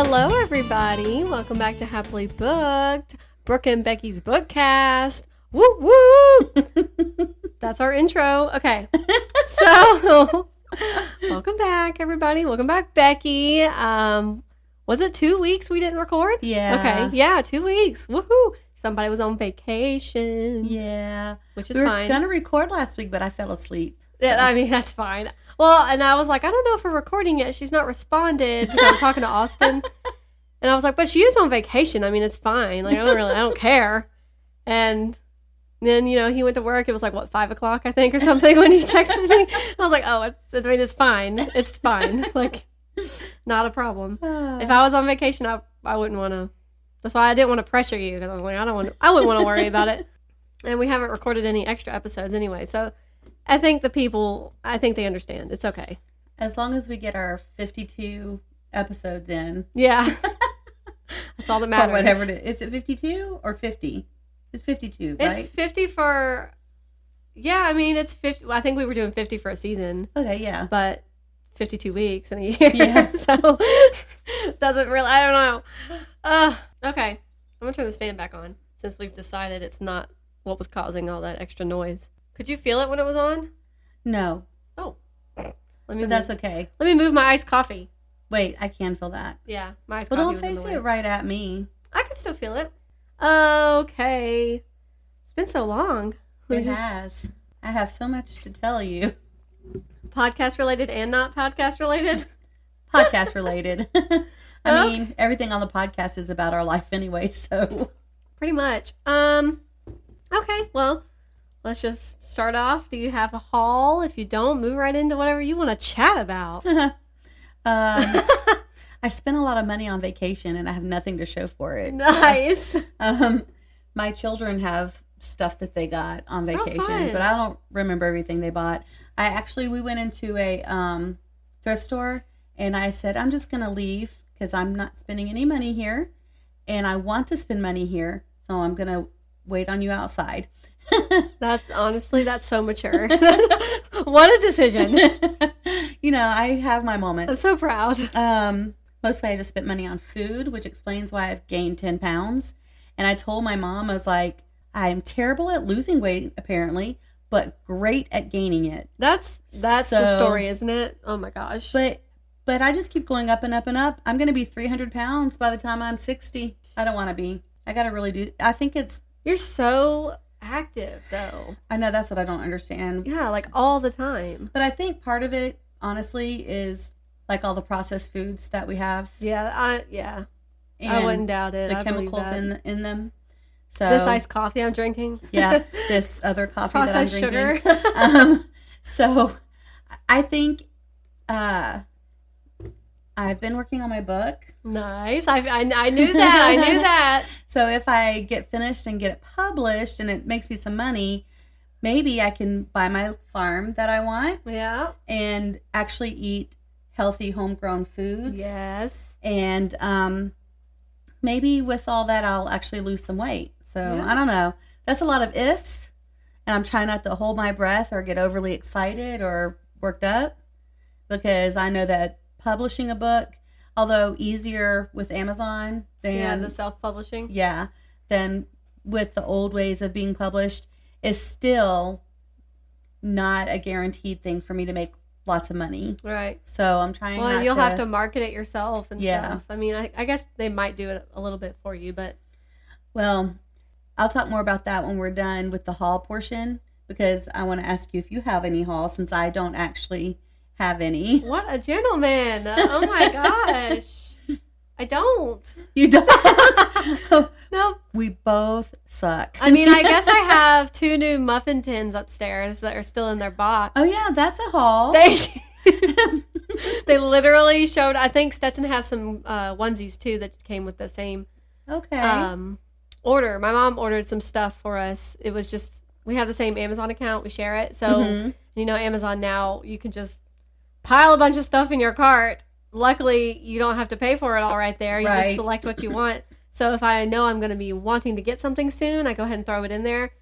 Hello, everybody. Welcome back to Happily Booked, Brooke and Becky's bookcast. Woo woo! That's our intro. Okay, so welcome back, everybody. Welcome back, Becky. Was it 2 weeks we didn't record? Yeah. Okay, yeah, 2 weeks. Woohoo! Somebody was on vacation. Yeah. Which is fine. We were going to record last week, but I fell asleep. So. Yeah, I mean, that's fine. Well, and I was like, I don't know if we're recording yet. She's not responded. I'm talking to Austin. And I was like, but she is on vacation. I mean, it's fine. Like, I don't care. And then, he went to work. It was like, 5 o'clock, I think, or something when he texted me. I was like, oh, it's fine. It's fine. Like, not a problem. If I was on vacation, I wouldn't want to. That's why I didn't want to pressure you. Because I was like, I wouldn't want to worry about it. And we haven't recorded any extra episodes anyway. So I think they understand. It's okay. As long as we get our 52 episodes in. Yeah. That's all that matters. Or whatever it is. Is it 52 or 50? It's 52, right? It's 50 for, yeah, I mean, it's 50. I think we were doing 50 for a season. Okay, yeah. But 52 weeks in a year. Yeah. So, doesn't really, I don't know. Okay. I'm going to turn this fan back on since we've decided it's not what was causing all that extra noise. Could you feel it when it was on? No. Oh. But that's okay. Let me move my iced coffee. Wait, I can feel that. Yeah, my iced coffee was in the way. Don't face it right at me. I can still feel it. Okay. It's been so long. It has. I have so much to tell you. Podcast related and not podcast related? Podcast related. I mean, everything on the podcast is about our life anyway, so. Pretty much. Okay, well, let's just start off. Do you have a haul? If you don't, move right into whatever you want to chat about. I spent a lot of money on vacation and I have nothing to show for it. Nice. So, my children have stuff that they got on vacation, but I don't remember everything they bought. We went into a thrift store and I said, I'm just going to leave because I'm not spending any money here and I want to spend money here. So I'm going to wait on you outside. That's so mature. What a decision. I have my moments. I'm so proud. Mostly I just spent money on food, which explains why I've gained 10 pounds. And I told my mom, I was like, I'm terrible at losing weight, apparently, but great at gaining it. That's the story, isn't it? Oh my gosh. But I just keep going up and up and up. I'm going to be 300 pounds by the time I'm 60. I don't want to be. I got to really do. I think it's. You're so active, though. I know, that's what I don't understand. Yeah, like all the time. But I think part of it, honestly, is like all the processed foods that we have. Yeah, I wouldn't doubt it. The chemicals in them. So this iced coffee I'm drinking. Yeah, this other coffee processed that I'm drinking. Sugar. So I think I've been working on my book. Nice. I knew that. I knew that. So if I get finished and get it published and it makes me some money, maybe I can buy my farm that I want. Yeah. And actually eat healthy homegrown foods. Yes. And maybe with all that, I'll actually lose some weight. So yeah. I don't know. That's a lot of ifs. And I'm trying not to hold my breath or get overly excited or worked up because I know that publishing a book, although easier with Amazon than the self-publishing. Yeah, than with the old ways of being published, is still not a guaranteed thing for me to make lots of money. Right. So I'm trying. Well, you'll have to market it yourself and Yeah. stuff. I mean, I guess they might do it a little bit for you, but well, I'll talk more about that when we're done with the haul portion because I want to ask you if you have any haul since I don't actually have any. What a gentleman. Oh my gosh. I don't. You don't? No. We both suck. I mean, I guess I have 2 new muffin tins upstairs that are still in their box. Oh yeah, that's a haul. They literally showed, I think Stetson has some onesies too that came with the same order. My mom ordered some stuff for us. It was just, we have the same Amazon account. We share it. So, Amazon now, you can just pile a bunch of stuff in your cart. Luckily, you don't have to pay for it all right there. You just select what you want. So if I know I'm going to be wanting to get something soon, I go ahead and throw it in there.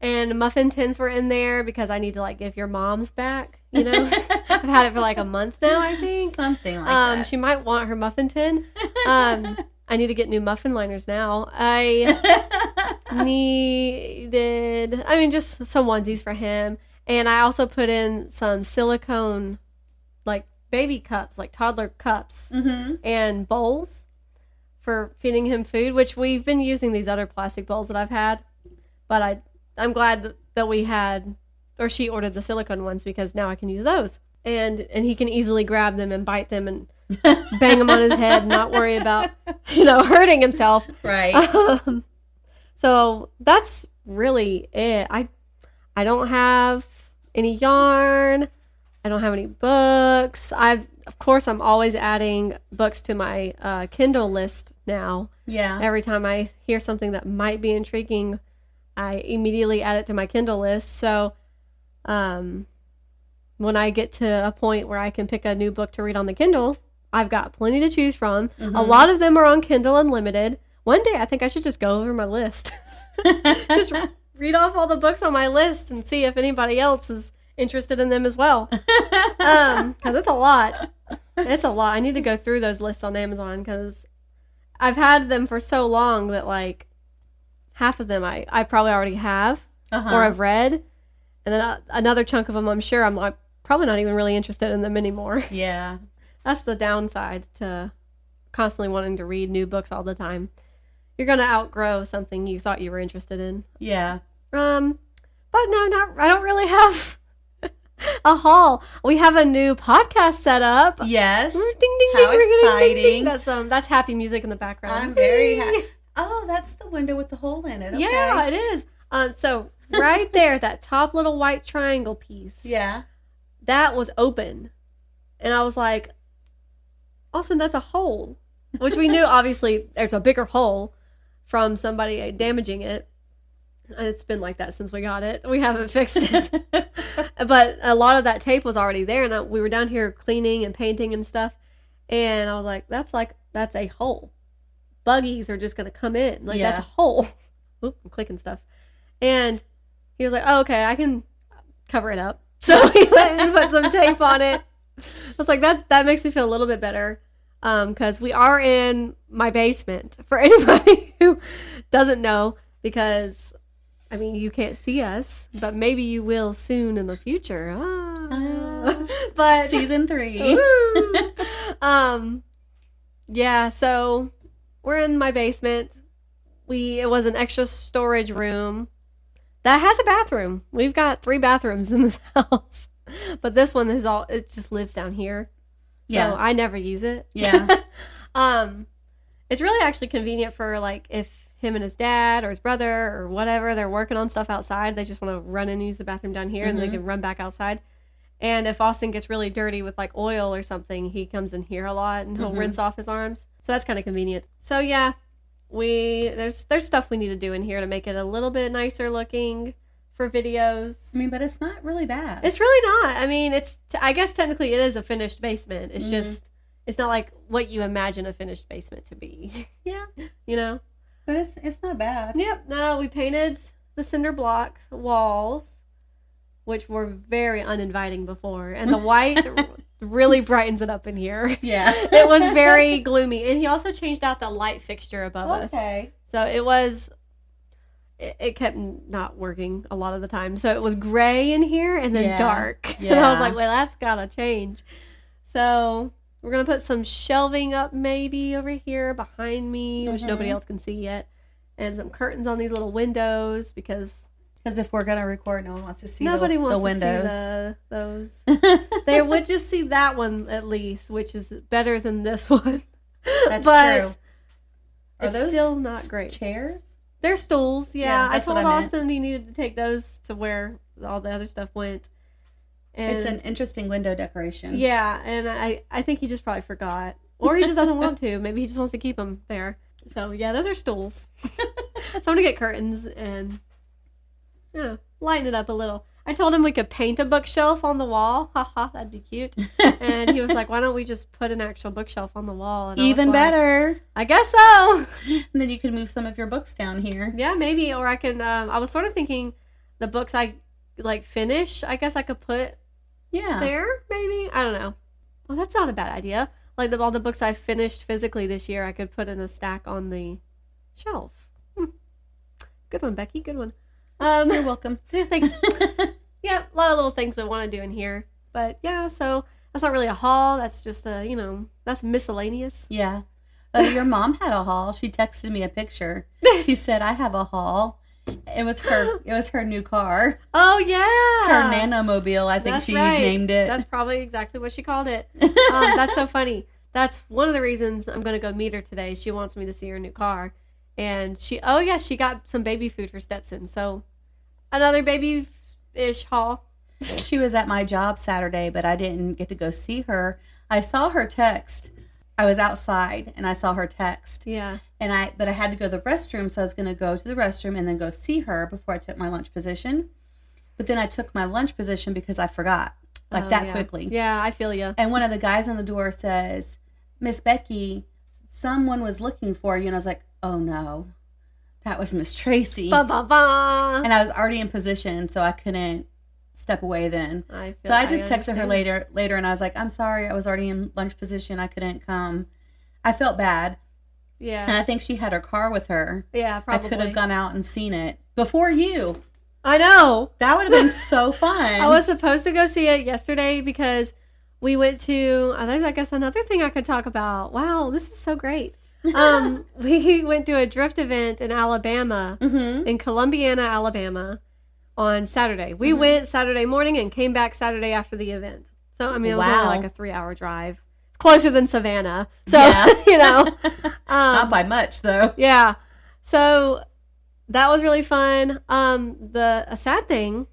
And muffin tins were in there because I need to like give your mom's back. You know, I've had it for like a month now, I think. Something like that. She might want her muffin tin. I need to get new muffin liners now. I needed, just some onesies for him. And I also put in some silicone, like, baby cups, like toddler cups, and bowls for feeding him food, which we've been using these other plastic bowls that I've had. But I'm glad that we had, or she ordered the silicone ones because now I can use those. And he can easily grab them and bite them and bang them on his head and not worry about, hurting himself. Right. So that's really it. I don't have any yarn. I don't have any books. Of course, I'm always adding books to my Kindle list now. Yeah. Every time I hear something that might be intriguing, I immediately add it to my Kindle list. So when I get to a point where I can pick a new book to read on the Kindle, I've got plenty to choose from. A lot of them are on Kindle Unlimited. One day I think I should just go over my list. Just read off all the books on my list and see if anybody else is interested in them as well. Because it's a lot. It's a lot. I need to go through those lists on Amazon because I've had them for so long that like half of them I probably already have or I've read. And then another chunk of them I'm sure I'm like probably not even really interested in them anymore. Yeah. That's the downside to constantly wanting to read new books all the time. You're going to outgrow something you thought you were interested in. Yeah. But no, I don't really have a haul. We have a new podcast set up. Yes. Ding, ding, How ding, exciting. That's happy music in the background. I'm very happy. Oh, that's the window with the hole in it. Okay. Yeah, it is. So right there, that top little white triangle piece. Yeah. That was open. And I was like, Austin, that's a hole. Which we knew, obviously, there's a bigger hole from somebody damaging it. It's been like that since we got it. We haven't fixed it. But a lot of that tape was already there. And we were down here cleaning and painting and stuff. And I was like, that's a hole. Buggies are just going to come in. Like, that's a hole. Oop, I'm clicking stuff. And he was like, oh, okay, I can cover it up. So he went and put some tape on it. I was like, that makes me feel a little bit better. Because we are in my basement. For anybody who doesn't know, because, you can't see us, but maybe you will soon in the future. But Season 3. Yeah, so we're in my basement. It was an extra storage room that has a bathroom. We've got 3 bathrooms in this house. But this one it just lives down here. So yeah. I never use it. Yeah. It's really actually convenient for like if him and his dad or his brother or whatever, they're working on stuff outside. They just want to run and use the bathroom down here and they can run back outside. And if Austin gets really dirty with like oil or something, he comes in here a lot and he'll rinse off his arms. So that's kind of convenient. So yeah, there's stuff we need to do in here to make it a little bit nicer looking for videos. But it's not really bad. It's really not. I guess technically it is a finished basement. It's just, it's not like what you imagine a finished basement to be. Yeah. But it's not bad. Yep. No, we painted the cinder block walls, which were very uninviting before. And the white really brightens it up in here. Yeah. It was very gloomy. And he also changed out the light fixture above us. Okay. So it kept not working a lot of the time. So it was gray in here and then dark. Yeah. And I was like, well, that's got to change. So we're going to put some shelving up maybe over here behind me, which nobody else can see yet. And some curtains on these little windows because if we're going to record, no one wants to see nobody wants the windows. To see those. They would just see that one at least, which is better than this one. That's true. Are it's those still not great. Chairs? They're stools, yeah. I told I Austin he needed to take those to where all the other stuff went. And it's an interesting window decoration. Yeah, and I think he just probably forgot. Or he just doesn't want to. Maybe he just wants to keep them there. So, yeah, those are stools. So I'm going to get curtains and lighten it up a little. I told him we could paint a bookshelf on the wall. Haha, that'd be cute. And he was like, why don't we just put an actual bookshelf on the wall? And even better. I guess so. And then you could move some of your books down here. Yeah, maybe. Or I can, I was sort of thinking the books I like finish, I guess I could put there, maybe. I don't know. Well, that's not a bad idea. Like all the books I finished physically this year, I could put in a stack on the shelf. Good one, Becky. Good one. You're welcome. Thanks. Yeah, a lot of little things I want to do in here. But yeah, so that's not really a haul. That's just that's miscellaneous. Yeah. Your mom had a haul. She texted me a picture. She said, "I have a haul." It was her new car. Oh yeah. Her Nanomobile, I think she named it. That's probably exactly what she called it. That's so funny. That's one of the reasons I'm going to go meet her today. She wants me to see her new car. And she got some baby food for Stetson. So another baby-ish haul. She was at my job Saturday, but I didn't get to go see her. I saw her text. I was outside and I saw her text. Yeah. But I had to go to the restroom, so I was going to go to the restroom and then go see her before I took my lunch position. But then I took my lunch position because I forgot quickly. Yeah, I feel you. And one of the guys on the door says, "Miss Becky, someone was looking for you." And I was like, "Oh no, that was Miss Tracy." Ba, ba, ba. And I was already in position, so I couldn't step away then. I just texted her later, and I was like, "I'm sorry, I was already in lunch position. I couldn't come." I felt bad. Yeah. And I think she had her car with her. Yeah, probably. I could have gone out and seen it before you. I know. That would have been so fun. I was supposed to go see it yesterday because we went to, there's I guess another thing I could talk about. Wow, this is so great. We went to a drift event in Alabama, in Columbiana, Alabama, on Saturday. We went Saturday morning and came back Saturday after the event. So, I mean, it was only like a 3-hour drive. It's closer than Savannah. So, Not by much, though. Yeah. So, that was really fun. A sad thing,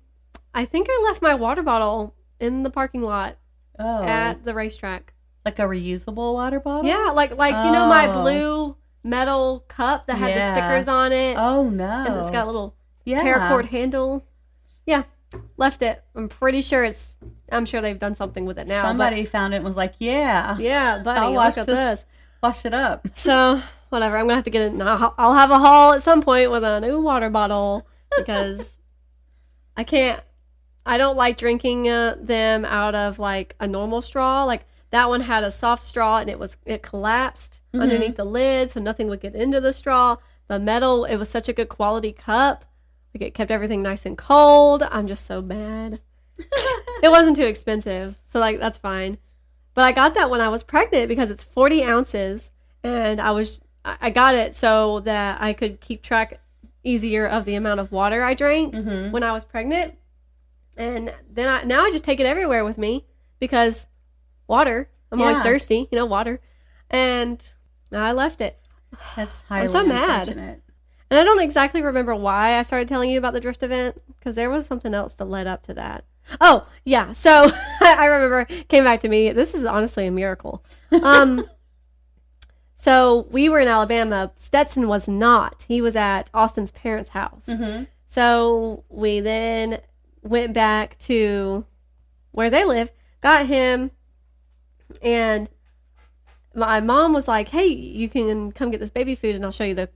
I think I left my water bottle in the parking lot at the racetrack. Like a reusable water bottle? Yeah, like my blue metal cup that had the stickers on it. Oh, no. And it's got a little paracord handle. Yeah, left it. I'm pretty sure I'm sure they've done something with it now. Somebody found it and was like, yeah, buddy, look at this. Wash it up. So, whatever. I'm going to have to get it. Now, I'll have a haul at some point with a new water bottle because I don't like drinking them out of like a normal straw. Like that one had a soft straw and it collapsed underneath the lid so nothing would get into the straw. The metal, it was such a good quality cup. Like it kept everything nice and cold. I'm just so mad. It wasn't too expensive. So like that's fine. But I got that when I was pregnant because it's 40 ounces and I got it so that I could keep track easier of the amount of water I drank when I was pregnant. And then now I just take it everywhere with me because water. I'm always thirsty, water. And I left it. That's highly I'm so mad. unfortunate. And I don't exactly remember why I started telling you about the drift event because there was something else that led up to that. Oh, yeah. So I remember came back to me. This is honestly a miracle. So we were in Alabama. Stetson was not. He was at Austin's parents' house. So we then went back to where they live, got him, and my mom was like, "Hey, you can come get this baby food and I'll show you the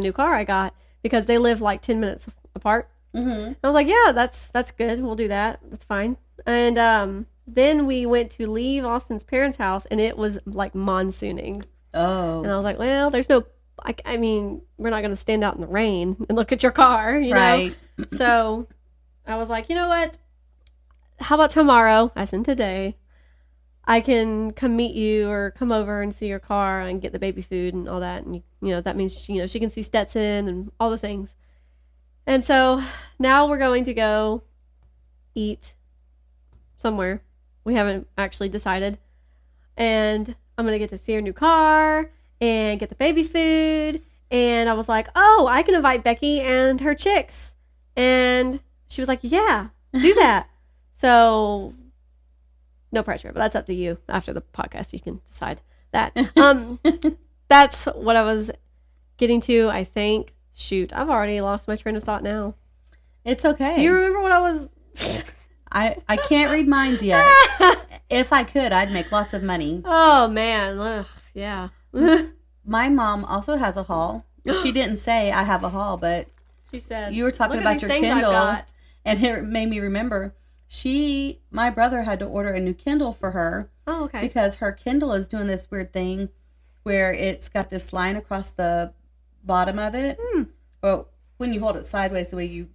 new car I got," because they live like 10 minutes apart. I was like, "Yeah, that's good. We'll do that. That's fine." And then we went to leave Austin's parents' house and it was like monsooning. Oh. And I was like, "Well, there's no, I mean, we're not going to stand out in the rain and look at your car, know?" So I was like, "You know what? How about tomorrow, as in today, I can come meet you or come over and see your car and get the baby food and all that." And, that means, she can see Stetson and all the things. And so now we're going to go eat somewhere. We haven't actually decided. And I'm going to get to see her new car and get the baby food. And I was like, "Oh, I can invite Becky and her chicks." And she was like, "Yeah, do that." So no pressure, but that's up to you. After the podcast, you can decide that. That's what I was getting to, I think. Shoot, I've already lost my train of thought now. It's okay. Do you remember what I was... I can't read minds yet. If I could, I'd make lots of money. Oh, man. Ugh, yeah. My mom also has a haul. She didn't say I have a haul, but she said, you were talking "Look about at these your things Kindle. I've got." And it made me remember, my brother had to order a new Kindle for her. Oh, okay. Because her Kindle is doing this weird thing where it's got this line across the bottom of it. Well, when you hold it sideways, the way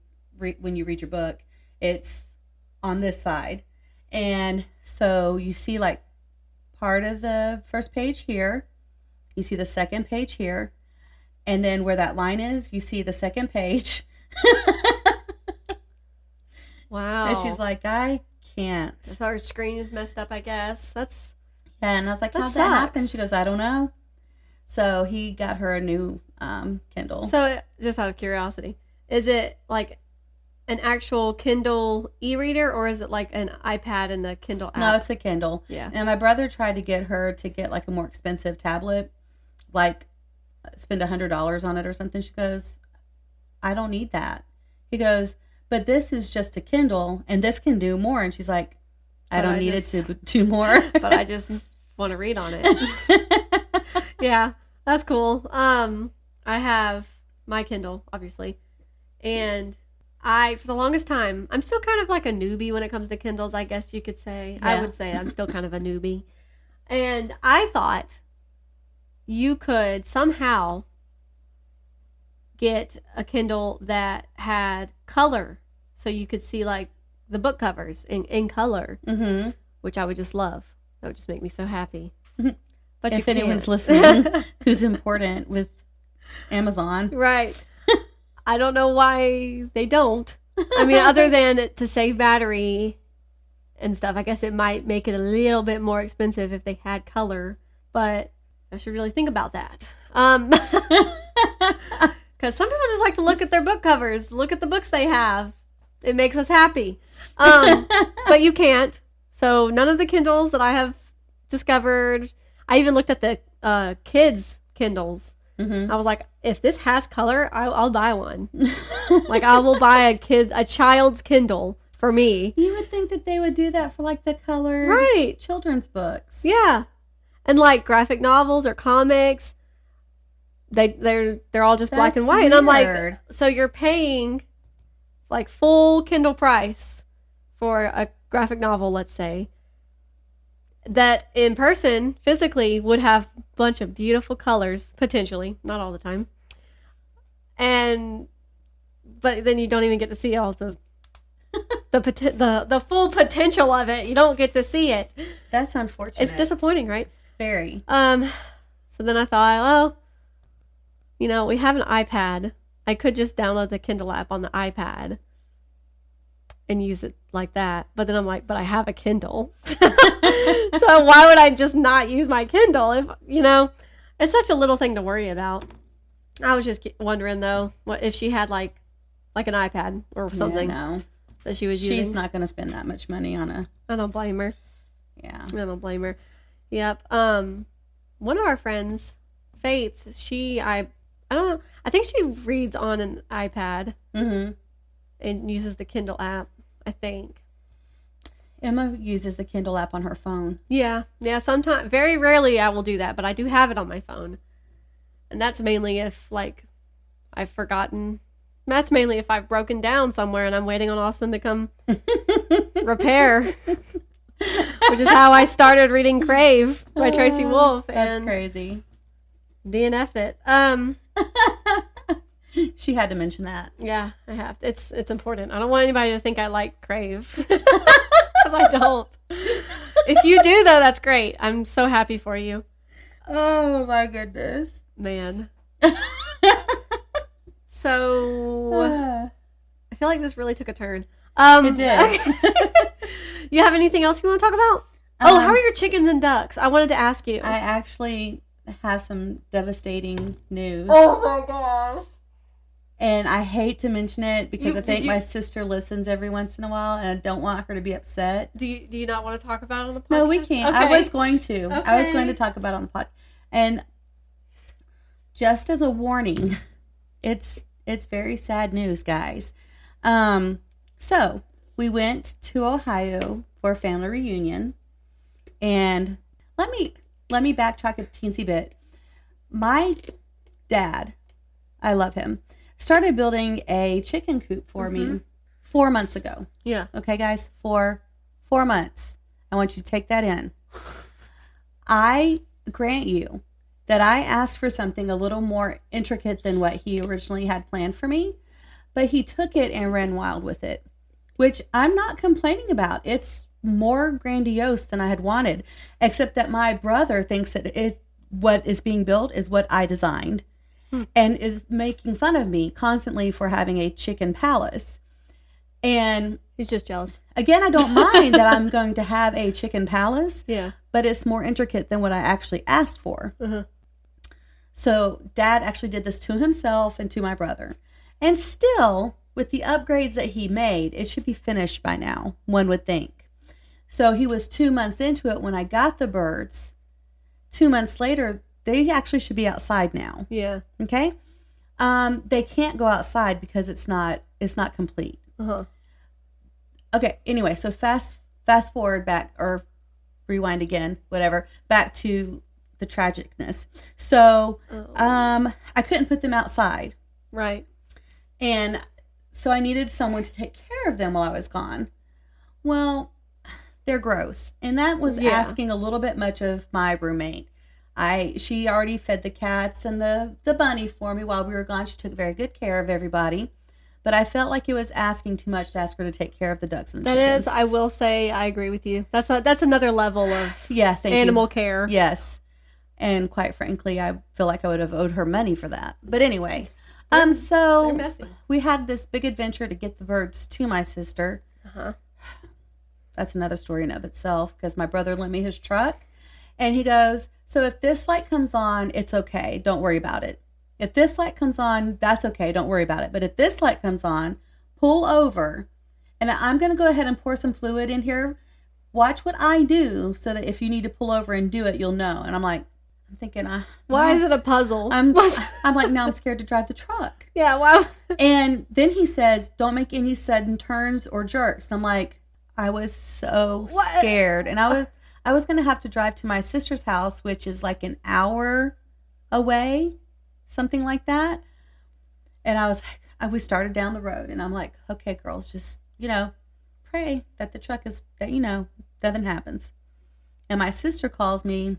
when you read your book, it's on this side. And so you see like part of the first page here. You see the second page here. And then where that line is, you see the second page. Wow. And she's like, I can't. So her screen is messed up, I guess. Yeah, and I was like, how'd that happen? She goes, I don't know. So he got her a new Kindle. So just out of curiosity, is it like an actual Kindle e-reader, or is it like an iPad and the Kindle app? No, it's a Kindle. Yeah. And my brother tried to get her to get like a more expensive tablet, like spend $100 on it or something. She goes, I don't need that. He goes, but this is just a Kindle and this can do more. And she's like, I don't need it to do more. But I just want to read on it. Yeah, that's cool. I have my Kindle, obviously. And for the longest time, I'm still kind of like a newbie when it comes to Kindles, I guess you could say. Yeah. I would say I'm still kind of a newbie. And I thought you could somehow get a Kindle that had color, so you could see like the book covers in color, which I would just love. That would just make me so happy. But if anyone's listening who's important with Amazon, right? I don't know why they don't. I mean, other than to save battery and stuff, I guess it might make it a little bit more expensive if they had color, but I should really think about that. Because some people just like to look at their book covers, look at the books they have. It makes us happy. But you can't. So none of the Kindles that I have discovered, I even looked at the kids' Kindles. I was like, if this has color, I'll buy one. Like, I will buy a child's Kindle for me. You would think that they would do that for like the colored children's books. Yeah. And like graphic novels or comics, they're all just black and white. Weird. And I'm like, so you're paying like full Kindle price for a graphic novel, let's say, that in person, physically, would have a bunch of beautiful colors, potentially, not all the time. But then you don't even get to see all the full potential of it. You don't get to see it. That's unfortunate. It's disappointing, right? Very. So then I thought, we have an iPad. I could just download the Kindle app on the iPad and use it like that. But then I'm like, but I have a Kindle. So why would I just not use my Kindle? If, it's such a little thing to worry about. I was just wondering, though, what if she had like an iPad or something that she was using. She's not going to spend that much money on a... I don't blame her. Yeah. I don't blame her. Yep. One of our friends, Faith, I don't know. I think she reads on an iPad and uses the Kindle app, I think. Emma uses the Kindle app on her phone. Yeah. Sometimes, very rarely I will do that, but I do have it on my phone. And that's mainly if, I've forgotten. That's mainly if I've broken down somewhere and I'm waiting on Austin to come repair. Which is how I started reading Crave by Tracy Wolff. That's crazy. DNF'd it. She had to mention that. Yeah, I have to. It's important. I don't want anybody to think I like Crave. Because I don't. If you do, though, that's great. I'm so happy for you. Oh, my goodness. Man. So, I feel like this really took a turn. It did. You have anything else you want to talk about? How are your chickens and ducks? I wanted to ask you. I actually have some devastating news. Oh, my gosh. And I hate to mention it because I think my sister listens every once in a while, and I don't want her to be upset. Do you not want to talk about it on the podcast? No, we can't. Okay. I was going to. Okay. I was going to talk about it on the podcast. And just as a warning, it's very sad news, guys. So we went to Ohio for a family reunion, and let me backtrack a teensy bit. My dad, I love him, started building a chicken coop for me 4 months ago. Yeah. Okay, guys, 4 months. I want you to take that in. I grant you that I asked for something a little more intricate than what he originally had planned for me, but he took it and ran wild with it, which I'm not complaining about. It's more grandiose than I had wanted, except that my brother thinks that what is being built is what I designed and is making fun of me constantly for having a chicken palace. And he's just jealous. Again, I don't mind that I'm going to have a chicken palace, yeah, but it's more intricate than what I actually asked for. So Dad actually did this to himself and to my brother. And still, with the upgrades that he made, it should be finished by now, one would think. So he was 2 months into it when I got the birds. 2 months later, they actually should be outside now. Yeah. Okay? They can't go outside because it's not complete. Okay, anyway, so fast forward back, or rewind again, whatever, back to the tragicness. So I couldn't put them outside. Right. And so I needed someone to take care of them while I was gone. Well, they're gross. And that was asking a little bit much of my roommate. She already fed the cats and the bunny for me while we were gone. She took very good care of everybody. But I felt like it was asking too much to ask her to take care of the ducks and the chickens. That is, I will say, I agree with you. That's another level of animal care. Yes. And quite frankly, I feel like I would have owed her money for that. But anyway, so we had this big adventure to get the birds to my sister. That's another story in of itself, because my brother lent me his truck. And he goes, so if this light comes on, it's okay. Don't worry about it. If this light comes on, that's okay. Don't worry about it. But if this light comes on, pull over. And I'm going to go ahead and pour some fluid in here. Watch what I do so that if you need to pull over and do it, you'll know. And I'm thinking, why is it a puzzle? I'm like, now I'm scared to drive the truck. Yeah, wow. And then he says, don't make any sudden turns or jerks. And I'm like, I was so scared. And I was going to have to drive to my sister's house, which is like an hour away. Something like that. And I was like, we started down the road and I'm like, okay, girls, just, pray that the truck is, that, nothing happens. And my sister calls me.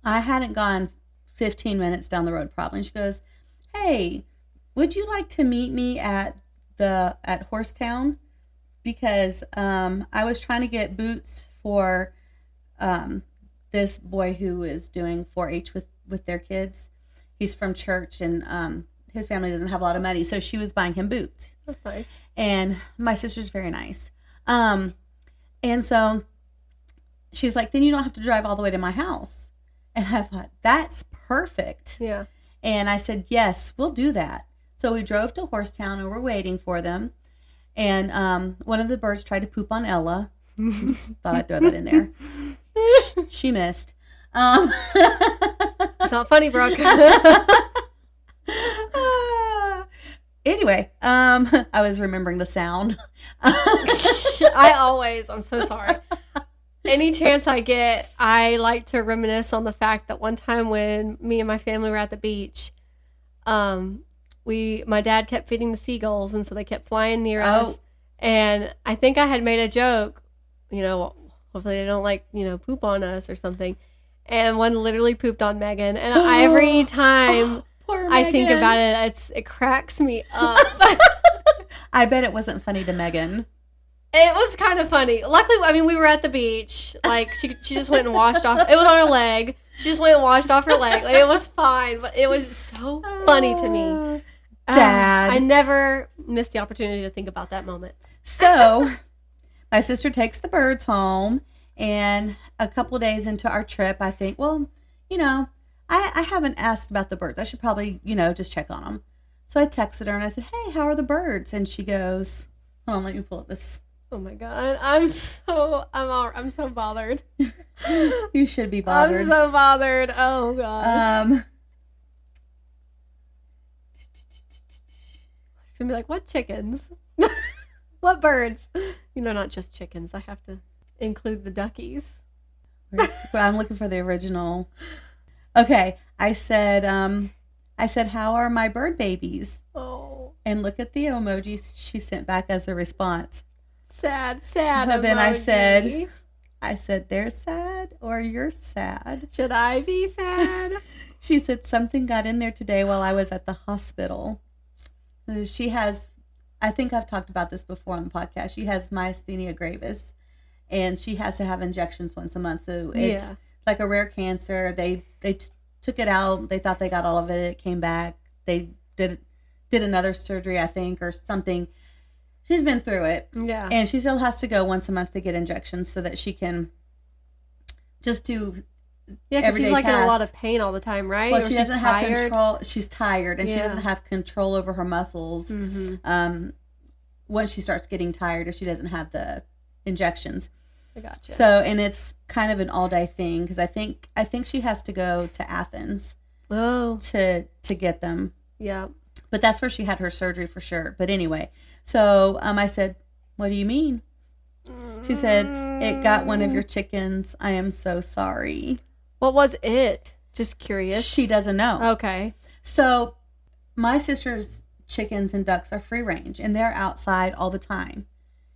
I hadn't gone 15 minutes down the road probably. And she goes, hey, would you like to meet me at Horsetown? Because I was trying to get boots for this boy who is doing 4-H with their kids. He's from church, and his family doesn't have a lot of money, so she was buying him boots. That's nice. And my sister's very nice. And so she's like, then you don't have to drive all the way to my house. And I thought, that's perfect. Yeah. And I said, yes, we'll do that. So we drove to Horsetown, and we're waiting for them. And one of the birds tried to poop on Ella. Just thought I'd throw that in there. She missed. It's not funny, Brooke. Anyway, I was remembering the sound. I'm so sorry. Any chance I get, I like to reminisce on the fact that one time when me and my family were at the beach, my dad kept feeding the seagulls, and so they kept flying near us. And I think I had made a joke, hopefully they don't poop on us or something. And one literally pooped on Megan. And every time I think about it, it cracks me up. I bet it wasn't funny to Megan. It was kind of funny. Luckily, we were at the beach. Like, she just went and washed off. It was on her leg. She just went and washed off her leg. Like, it was fine. But it was so funny to me. Dad. I never missed the opportunity to think about that moment. So, my sister takes the birds home. And a couple of days into our trip, I think, well, I haven't asked about the birds. I should probably, just check on them. So I texted her and I said, hey, how are the birds? And she goes, hold on, let me pull up this. Oh my God. I'm so bothered. You should be bothered. I'm so bothered. Oh gosh. She's gonna be like, what chickens? What birds? Not just chickens. I have to include the duckies. I'm looking for the original. Okay. I said, how are my bird babies? Oh. And look at the emoji she sent back as a response. Sad So emoji. then I said, they're sad or you're sad? Should I be sad? She said, something got in there today while I was at the hospital. She has, I think I've talked about this before on the podcast. She has myasthenia gravis, and she has to have injections once a month. So it's like a rare cancer. They took it out. They thought they got all of it. It came back. They did another surgery, I think, or something. She's been through it. Yeah. And she still has to go once a month to get injections so that she can just do because she's like in a lot of pain all the time, right? Well, she doesn't have control. She's tired, and she doesn't have control over her muscles once she starts getting tired, if she doesn't have the injections. I gotcha. So, and it's kind of an all-day thing, because I think she has to go to Athens to get them. Yeah. But that's where she had her surgery for sure. But anyway, so I said, what do you mean? She said, it got one of your chickens. I am so sorry. What was it? Just curious. She doesn't know. Okay. So my sister's chickens and ducks are free range, and they're outside all the time.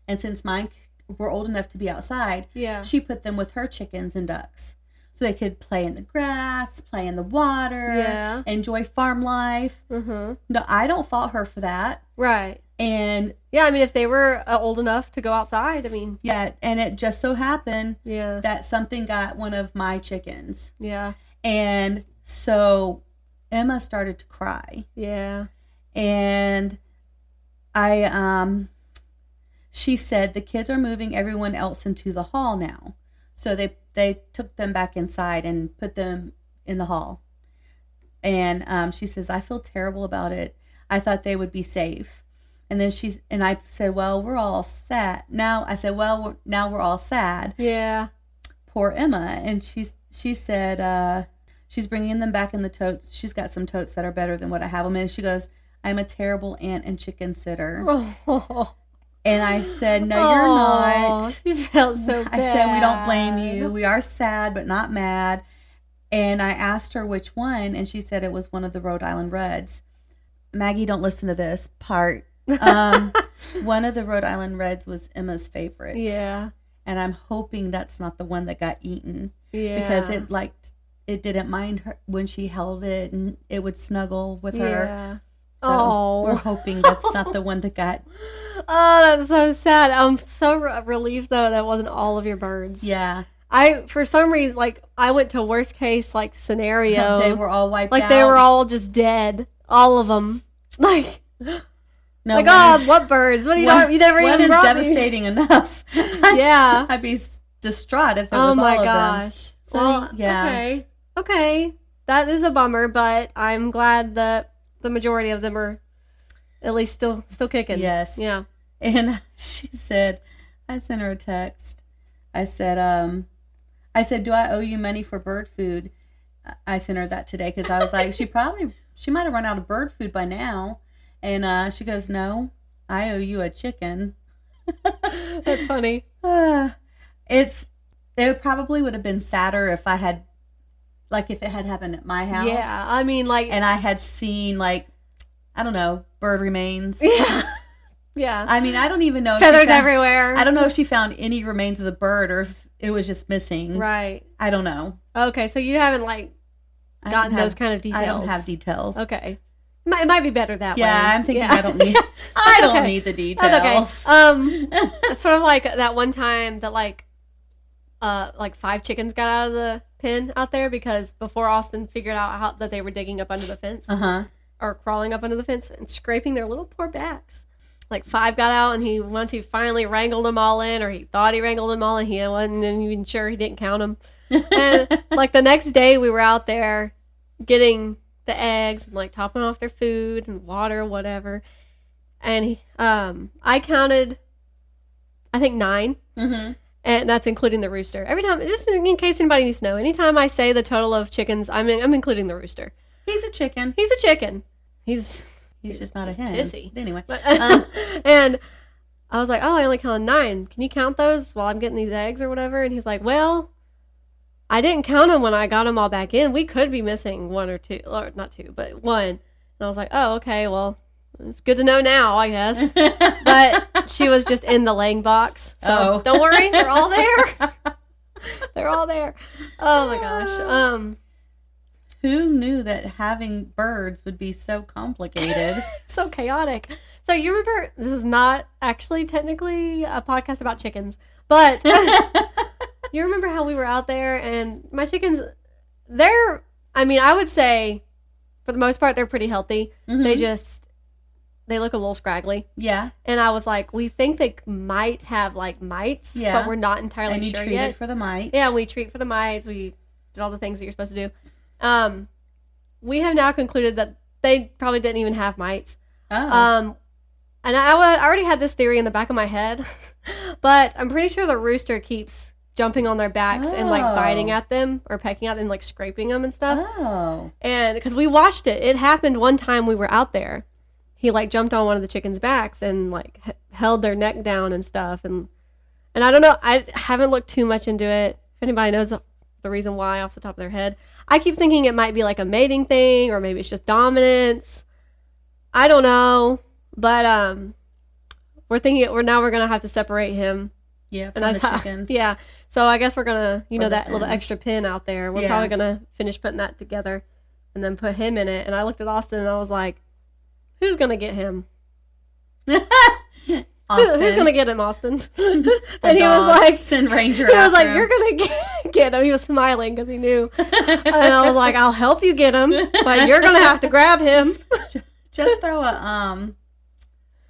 And since mine were old enough to be outside, she put them with her chickens and ducks. So they could play in the grass, play in the water, enjoy farm life. Mm-hmm. No, I don't fault her for that. Right. And yeah, I mean, if they were old enough to go outside, I mean. Yeah, and it just so happened that something got one of my chickens. Yeah. And so Emma started to cry. Yeah. And she said, the kids are moving everyone else into the hall now. So they took them back inside and put them in the hall. And she says, I feel terrible about it. I thought they would be safe. And then I said, well, we're all sad. Now we're all sad. Yeah. Poor Emma. And she said, she's bringing them back in the totes. She's got some totes that are better than what I have them in. She goes, I'm a terrible aunt and chicken sitter. Oh. And I said, no, you're not. You felt so bad. I said, we don't blame you. We are sad, but not mad. And I asked her which one, and she said it was one of the Rhode Island Reds. Maggie, don't listen to this part. One of the Rhode Island Reds was Emma's favorite. Yeah. And I'm hoping that's not the one that got eaten. Yeah. Because it didn't mind her when she held it, and it would snuggle with her. Yeah. So we're hoping that's not the one that got. Oh, that's so sad. I'm so relieved though that wasn't all of your birds. Yeah. For some reason, I went to worst case scenario. They were all wiped out. They were all just dead. All of them. What birds? What do you never even one is brought devastating enough. Yeah. I'd be distraught if it was all of them. Oh my gosh. So, well, yeah. Okay. That is a bummer, but I'm glad that the majority of them are at least still kicking. Yes. Yeah. And she said, I sent her a text. I said, do I owe you money for bird food? I sent her that today because I was like, she might have run out of bird food by now. And she goes, no, I owe you a chicken. That's funny. It probably would have been sadder if I had, if it had happened at my house. Yeah, I mean, and I had seen, I don't know, bird remains. Yeah. Yeah. I mean, I don't even know. Feathers everywhere. I don't know if she found any remains of the bird or if it was just missing. Right. I don't know. Okay, so you haven't, gotten those kind of details. I don't have details. Okay. It might be better that way. Yeah, I'm thinking I don't need need the details. That's okay. It's sort of like that one time that 5 chickens got out of the pen out there because before Austin figured out that they were digging up under the fence. Uh-huh. Or crawling up under the fence and scraping their little poor backs. 5 got out, and once he finally wrangled them all in, or he thought he wrangled them all in, he wasn't even sure, he didn't count them. And the next day we were out there getting the eggs and topping off their food and water, whatever. And I counted, I think 9. Mm-hmm. And that's including the rooster. Every time, just in case anybody needs to know, anytime I say the total of chickens, I'm including the rooster. He's a chicken. He's a chicken. He's just not a hen. Pissy. But anyway. And I was like, I only counted 9. Can you count those while I'm getting these eggs or whatever? And he's like, well, I didn't count them when I got them all back in. We could be missing 1 or 2, or not 2, but 1. And I was like, oh, okay, well, It's good to know now, I guess. But she was just in the laying box. So don't worry, they're all there. They're all there. Oh my gosh. Who knew that having birds would be so complicated? So chaotic. So you remember, this is not actually technically a podcast about chickens, but you remember how we were out there and my chickens, I would say for the most part, they're pretty healthy. Mm-hmm. They look a little scraggly. Yeah. And I was like, we think they might have like mites, but we're not entirely sure yet. And you treated for the mites. Yeah, we treat for the mites. We did all the things that you're supposed to do. We have now concluded that they probably didn't even have mites. Oh. And I already had this theory in the back of my head, but I'm pretty sure the rooster keeps jumping on their backs and like biting at them or pecking at them, like scraping them and stuff. Oh. And because we watched it, it happened one time we were out there. He like jumped on one of the chickens' backs and like held their neck down and stuff. And I don't know, I haven't looked too much into it. If anybody knows the reason why off the top of their head, I keep thinking it might be like a mating thing or maybe it's just dominance. I don't know. But we're thinking we're gonna have to separate him. Yeah, from the chickens. Yeah, so I guess we're gonna, that little extra pin out there. We're probably gonna finish putting that together, and then put him in it. And I looked at Austin and I was like, "Who's gonna get him? Austin. Who's gonna get him, Austin?" And he was like, "Send Ranger." He was like, "You're gonna get him." He was smiling because he knew. And I was like, "I'll help you get him, but you're gonna have to grab him." Just throw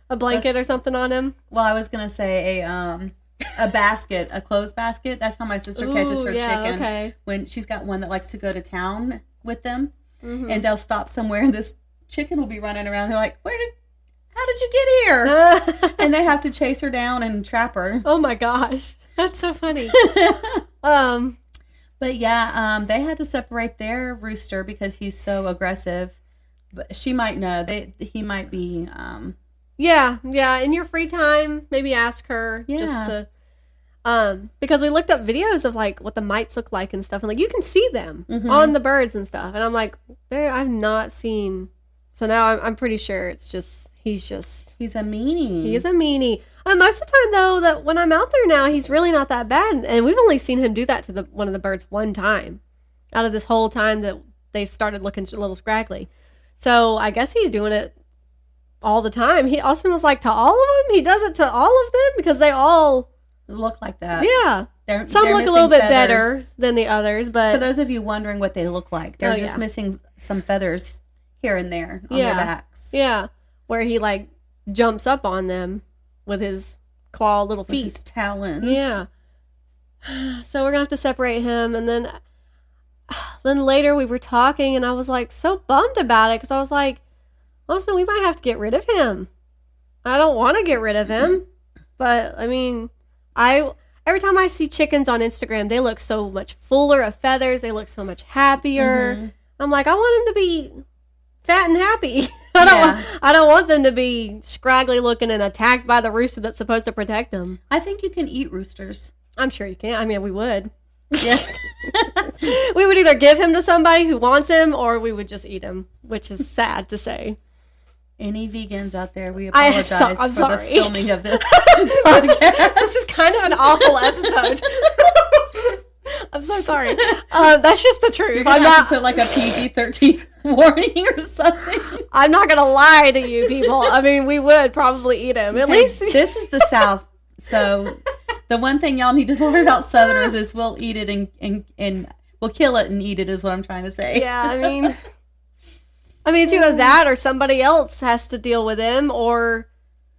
a blanket or something on him. Well, I was gonna say a basket, a clothes basket. That's how my sister catches her chicken. Okay. When she's got one that likes to go to town with them, and they'll stop somewhere, and this chicken will be running around. They're like, "How did you get here?" And they have to chase her down and trap her. Oh my gosh, that's so funny. But yeah, they had to separate their rooster because he's so aggressive. But she might know he might be. Yeah. In your free time, maybe ask her just to, because we looked up videos of like what the mites look like and stuff, and like you can see them on the birds and stuff, and I'm like, I've not seen. So now I'm pretty sure he's a meanie. He is a meanie. Most of the time though, that when I'm out there now, he's really not that bad, and we've only seen him do that to one of the birds one time, out of this whole time that they've started looking a little scraggly. So I guess he's doing it all the time. Austin was like, to all of them? He does it to all of them? Because they all look like that. Yeah. Some look a little bit better than the others, but for those of you wondering what they look like, they're just missing some feathers here and there on their backs. Yeah. Where he like jumps up on them with his claw little feet. With his talons. Yeah. So we're gonna have to separate him, and then later we were talking and I was like so bummed about it because I was like, Austin, we might have to get rid of him. I don't want to get rid of him, but I mean, every time I see chickens on Instagram, they look so much fuller of feathers. They look so much happier. I'm like, I want them to be fat and happy. I don't want them to be scraggly looking and attacked by the rooster that's supposed to protect them. I think you can eat roosters. I'm sure you can. I mean, we would. Yes. We would either give him to somebody who wants him or we would just eat him, which is sad to say. Any vegans out there, we apologize for the filming of this podcast. This is kind of an awful episode. I'm so sorry. That's just the truth. I'm not put like a PG-13 warning or something. I'm not going to lie to you people. I mean, we would probably eat him. At least this is the South. So the one thing y'all need to learn about Southerners is we'll eat it and we'll kill it and eat it is what I'm trying to say. Yeah, I mean, it's either that or somebody else has to deal with him, or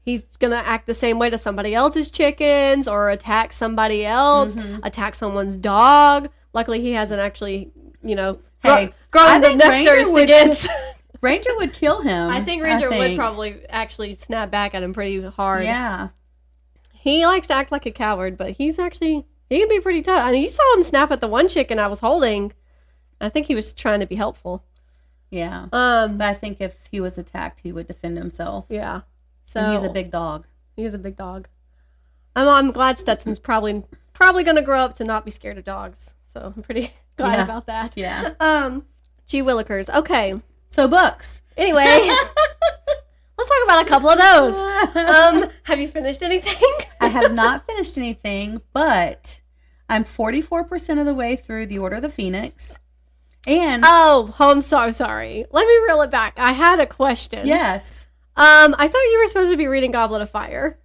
he's going to act the same way to somebody else's chickens or attack somebody else, attack someone's dog. Luckily, he hasn't actually, grown the nectars against. Ranger would kill him. I think Ranger would probably actually snap back at him pretty hard. Yeah. He likes to act like a coward, but he can be pretty tough. I mean, you saw him snap at the one chicken I was holding. I think he was trying to be helpful. Yeah. But I think if he was attacked, he would defend himself. Yeah. So and he's a big dog. He's a big dog. I'm glad Stetson's probably going to grow up to not be scared of dogs. So I'm pretty glad about that. Yeah. Gee willikers. Okay. So books. Anyway, Let's talk about a couple of those. Have you finished anything? I have not finished anything, but I'm 44% of the way through The Order of the Phoenix. And I'm so sorry. Let me reel it back. I had a question. Yes. I thought you were supposed to be reading Goblet of Fire.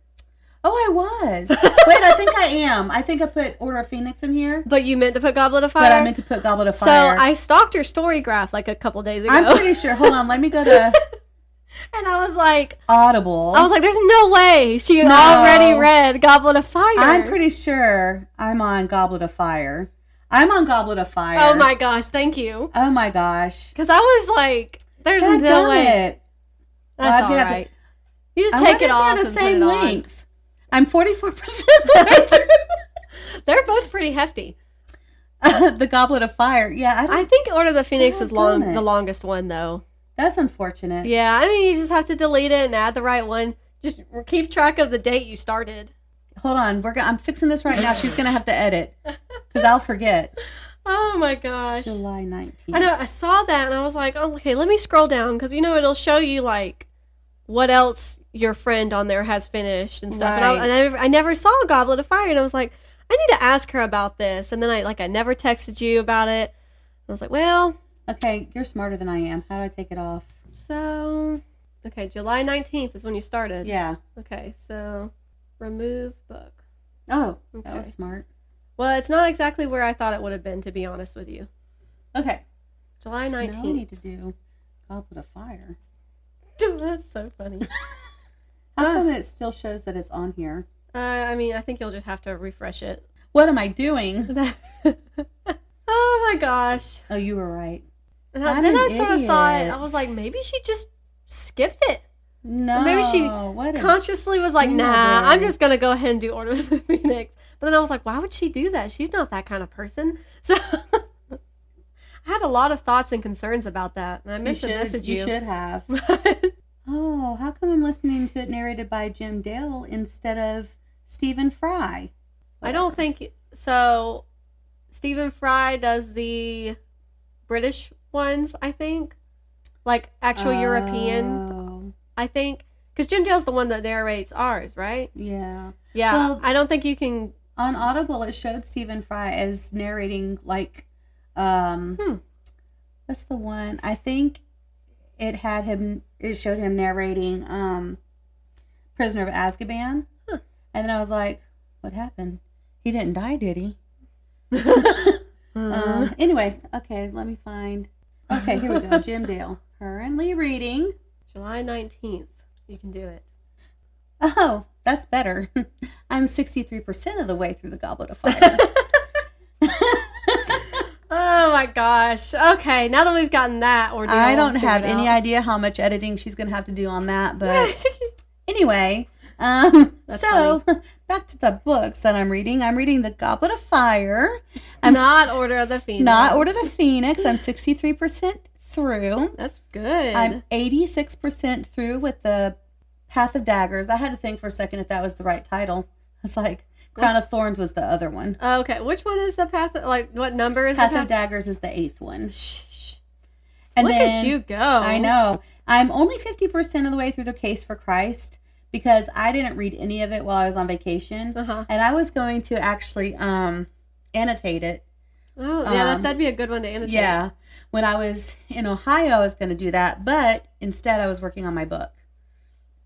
Oh, I was. Wait, I think I am. I think I put Order of Phoenix in here. But you meant to put Goblet of Fire? But I meant to put Goblet of Fire. So I stalked your Storygraph like a couple days ago. I'm pretty sure. Hold on. Let me go to... And I was like... Audible. I was like, there's no way she already read Goblet of Fire. I'm pretty sure I'm on Goblet of Fire. I'm on Goblet of Fire. Oh my gosh, thank you. Oh my gosh. Because I was like, there's no way. That's all right. You just take it off and put it on. I'm 44%. They're both pretty hefty. The Goblet of Fire. Yeah, I think Order of the Phoenix is the longest one, though. That's unfortunate. Yeah, I mean, you just have to delete it and add the right one. Just keep track of the date you started. Hold on. I'm fixing this right now. She's going to have to edit because I'll forget. Oh, my gosh. July 19th. I know. I saw that, and I was like, oh, okay, let me scroll down because, it'll show you, like, what else your friend on there has finished and stuff. Right. And I never saw Goblet of Fire, and I was like, I need to ask her about this. And then I never texted you about it. I was like, well... Okay, you're smarter than I am. How do I take it off? So, okay, July 19th is when you started. Yeah. Okay, so remove book. Oh, okay. That was smart. Well, it's not exactly where I thought it would have been, to be honest with you. Okay. July 19th. Now we need to do Goblet of Fire. That's so funny. How come it still shows that it's on here? I think you'll just have to refresh it. What am I doing? Oh my gosh. Oh, you were right. And then I sort of thought, I was like, maybe she just skipped it. No. Or maybe she consciously was like, nah, I'm just going to go ahead and do Order of the Phoenix. But then I was like, why would she do that? She's not that kind of person. So I had a lot of thoughts and concerns about that. And I meant to message you. You should have. Oh, how come I'm listening to it narrated by Jim Dale instead of Stephen Fry? Whatever. I don't think so. Stephen Fry does the British ones, I think. Like, actual European, I think. Because Jim Dale's the one that narrates ours, right? Yeah. Yeah. Well, I don't think you can... On Audible, it showed Stephen Fry as narrating, like, what's the one? I think it showed him narrating Prisoner of Azkaban. Huh. And then I was like, what happened? He didn't die, did he? Anyway, okay, let me find. Okay, here we go. Jim Dale. Currently reading. July 19th. You can do it. Oh, that's better. I'm 63% of the way through the Goblet of Fire. Oh my gosh. Okay, now that we've gotten that ordeal, I don't have any idea how much editing she's going to have to do on that, but anyway, so back to the books that I'm reading. I'm reading The Goblet of Fire. Not Order of the Phoenix. Not Order of the Phoenix. I'm 63% through. That's good. I'm 86% through with The Path of Daggers. I had to think for a second if that was the right title. I was like, Crown of Thorns was the other one. Okay, which one is the Path of, like, what number is Path of Daggers is the 8th one. And Look at you go. I know. I'm only 50% of the way through The Case for Christ because I didn't read any of it while I was on vacation. And I was going to actually annotate it. Oh, yeah, that'd be a good one to annotate. Yeah. When I was in Ohio, I was going to do that, but instead I was working on my book.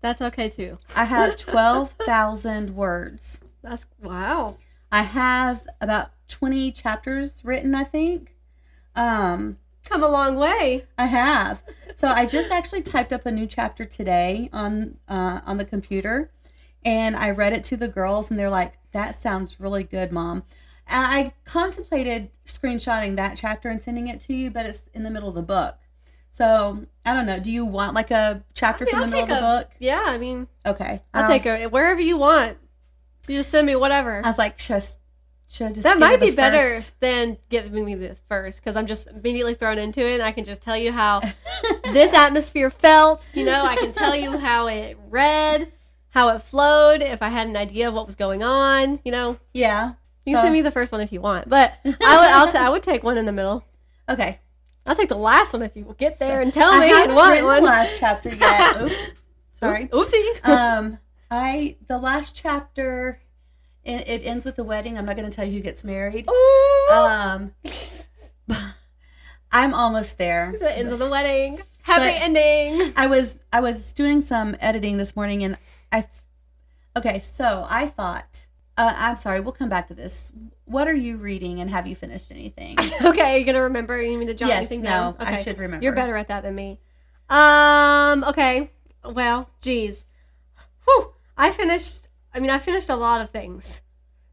That's okay, too. I have 12,000 words. That's, wow. I have about 20 chapters written, I think. Come a long way. I have. So I just actually typed up a new chapter today on the computer, and I read it to the girls, and they're like, that sounds really good, Mom. And I contemplated screenshotting that chapter and sending it to you, but it's in the middle of the book. So, I don't know. Do you want like a chapter from the middle of the book? Yeah, I mean. Okay. I'll take it wherever you want. You just send me whatever. I was like, should I just that might be better than giving me the first, because I'm just immediately thrown into it, and I can just tell you how this atmosphere felt. I can tell you how it read, how it flowed, if I had an idea of what was going on, Yeah. You can send me the first one if you want, but I would take one in the middle. Okay. I'll take the last one if you will get there and tell me. I haven't written the last chapter yet. Oops. Sorry. Oopsie. The last chapter, it ends with the wedding. I'm not going to tell you who gets married. Ooh. I'm almost there. The ends of the wedding. Happy ending. I was doing some editing this morning, and so I thought, I'm sorry, we'll come back to this. What are you reading, and have you finished anything? Okay, are you going to remember? You need me to jot anything down? No, okay. I should remember. You're better at that than me. Okay. Well, geez. Whew. I finished a lot of things.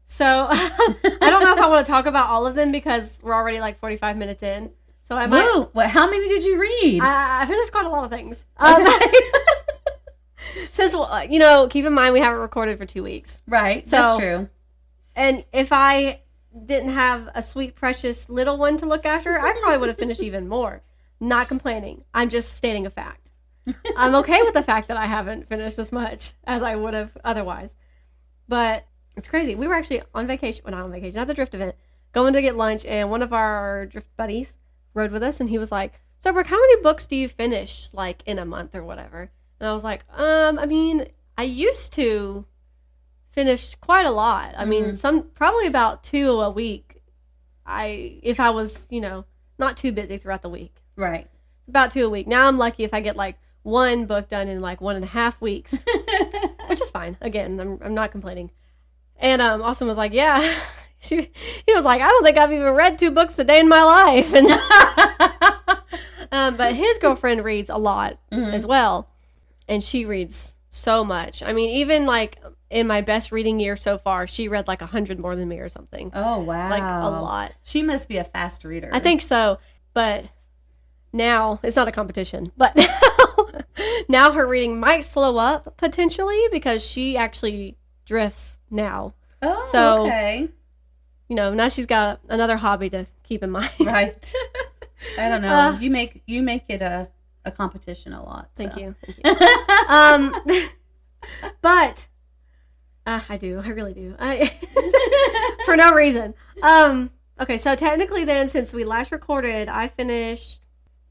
So, I don't know if I want to talk about all of them because we're already like 45 minutes in. So I might... Whoa! What? How many did you read? I finished quite a lot of things. Since, keep in mind we haven't recorded for 2 weeks. Right, that's true. And if I didn't have a sweet, precious little one to look after, I probably would have finished even more. Not complaining. I'm just stating a fact. I'm okay with the fact that I haven't finished as much as I would have otherwise. But it's crazy. We were actually on vacation. Well, not on vacation, at the Drift event, going to get lunch, and one of our Drift buddies rode with us, and he was like, so, Brooke, how many books do you finish, like, in a month or whatever? And I was like, I used to finish quite a lot. I mean, probably about 2 a week. If I was, not too busy throughout the week. Right. About 2 a week. Now I'm lucky if I get, like, 1 book done in, like, 1.5 weeks, which is fine. Again, I'm not complaining. And Austin was like, yeah. He was like, I don't think I've even read 2 books a day in my life. And but his girlfriend reads a lot as well. And she reads so much. I mean, even like in my best reading year so far, she read like 100 more than me or something. Oh, wow. Like a lot. She must be a fast reader. I think so. But now, it's not a competition. But now her reading might slow up potentially because she actually drifts now. Oh, so, okay. Now she's got another hobby to keep in mind. Right. I don't know. You make it a competition a lot. Thank so. you. But I do. I really do. For no reason. Okay, so technically then, since we last recorded, I finished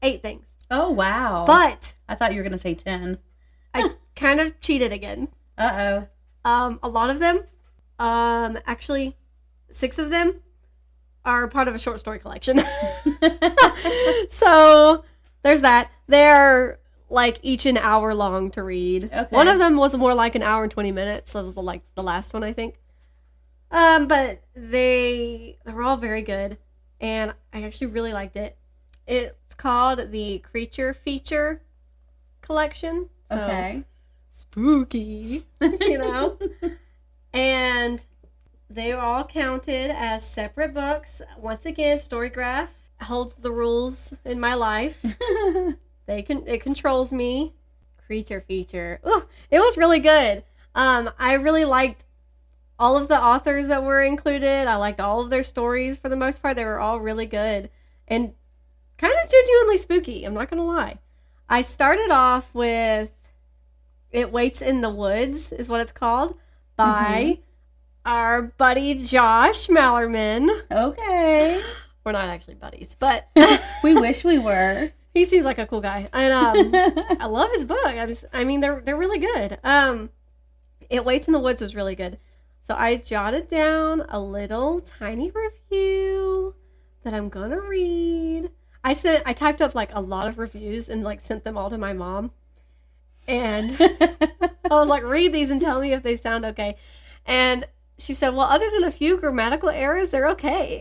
8 things. Oh, wow. But I thought you were going to say 10. I kind of cheated again. Uh-oh. A lot of them, actually 6 of them are part of a short story collection. So there's that. They're like each an hour long to read. Okay. One of them was more like an hour and 20 minutes. That was like the last one, I think. But they were all very good, and I actually really liked it. It's called the Creature Feature Collection. So okay. Spooky, And they are all counted as separate books. Once again, Storygraph holds the rules in my life. It controls me. Creature Feature. Ooh, it was really good. I really liked all of the authors that were included. I liked all of their stories for the most part. They were all really good and kind of genuinely spooky. I'm not going to lie. I started off with It Waits in the Woods is what it's called by our buddy Josh Malerman. Okay. We're not actually buddies, but we wish we were. He seems like a cool guy. And I love his book. They're really good. It Waits in the Woods was really good. So I jotted down a little tiny review that I'm going to read. I typed up like a lot of reviews and like sent them all to my mom. And I was like, read these and tell me if they sound okay. And she said, well, other than a few grammatical errors, they're okay.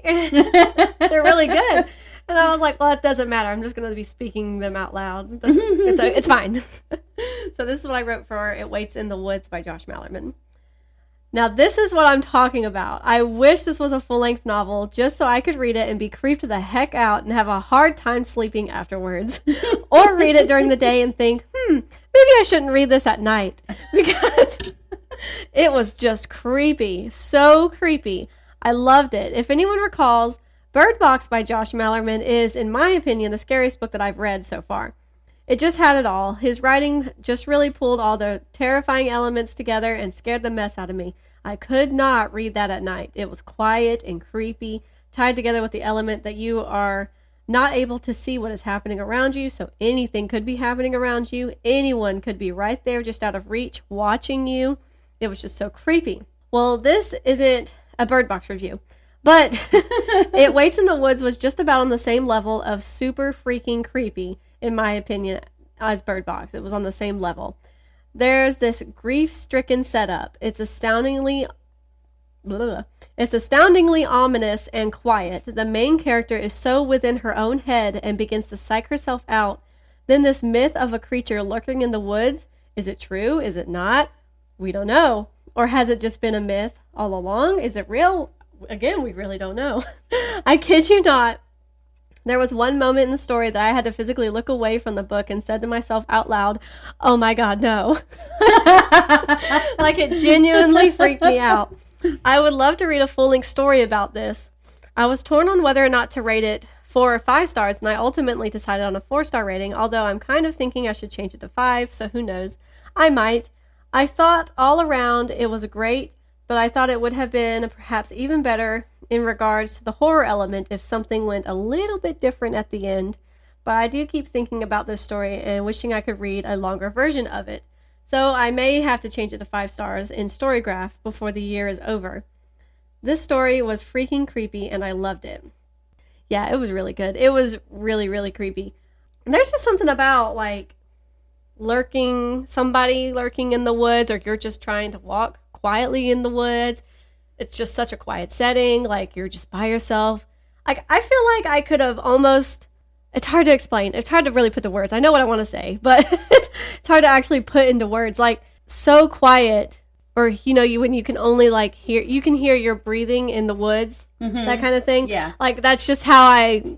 They're really good. And I was like, well, it doesn't matter. I'm just going to be speaking them out loud. It's fine. So this is what I wrote for It Waits in the Woods by Josh Malerman. Now, this is what I'm talking about. I wish this was a full-length novel just so I could read it and be creeped the heck out and have a hard time sleeping afterwards. Or read it during the day and think, maybe I shouldn't read this at night. Because it was just creepy. So creepy. I loved it. If anyone recalls, Bird Box by Josh Malerman is, in my opinion, the scariest book that I've read so far. It just had it all. His writing just really pulled all the terrifying elements together and scared the mess out of me. I could not read that at night. It was quiet and creepy, tied together with the element that you are not able to see what is happening around you, so anything could be happening around you. Anyone could be right there just out of reach watching you. It was just so creepy. Well, this isn't a Bird Box review, but It Waits in the Woods was just about on the same level of super freaking creepy, in my opinion, as Bird Box. It was on the same level. There's this grief-stricken setup. It's astoundingly ominous and quiet. The main character is so within her own head and begins to psych herself out. Then this myth of a creature lurking in the woods, is it true? Is it not? We don't know. Or has it just been a myth all along? Is it real? Again, we really don't know. I kid you not. There was one moment in the story that I had to physically look away from the book and said to myself out loud, oh my God, no. Like it genuinely freaked me out. I would love to read a full-length story about this. I was torn on whether or not to rate it 4 or 5 stars, and I ultimately decided on a 4-star rating, although I'm kind of thinking I should change it to 5, so who knows. I might. I thought all around it was great, but I thought it would have been perhaps even better in regards to the horror element if something went a little bit different at the end. But I do keep thinking about this story and wishing I could read a longer version of it. So I may have to change it to 5 stars in Storygraph before the year is over. This story was freaking creepy and I loved it. Yeah, it was really good. It was really, really creepy. There's just something about like somebody lurking in the woods, or you're just trying to walk quietly in the woods. It's just such a quiet setting, like you're just by yourself. Like I feel like I could have almost, it's hard to explain. It's hard to really put the words. I know what I want to say, but it's hard to actually put into words. Like so quiet, or you know, when you can only like hear your breathing in the woods, that kind of thing. Yeah. Like that's just how I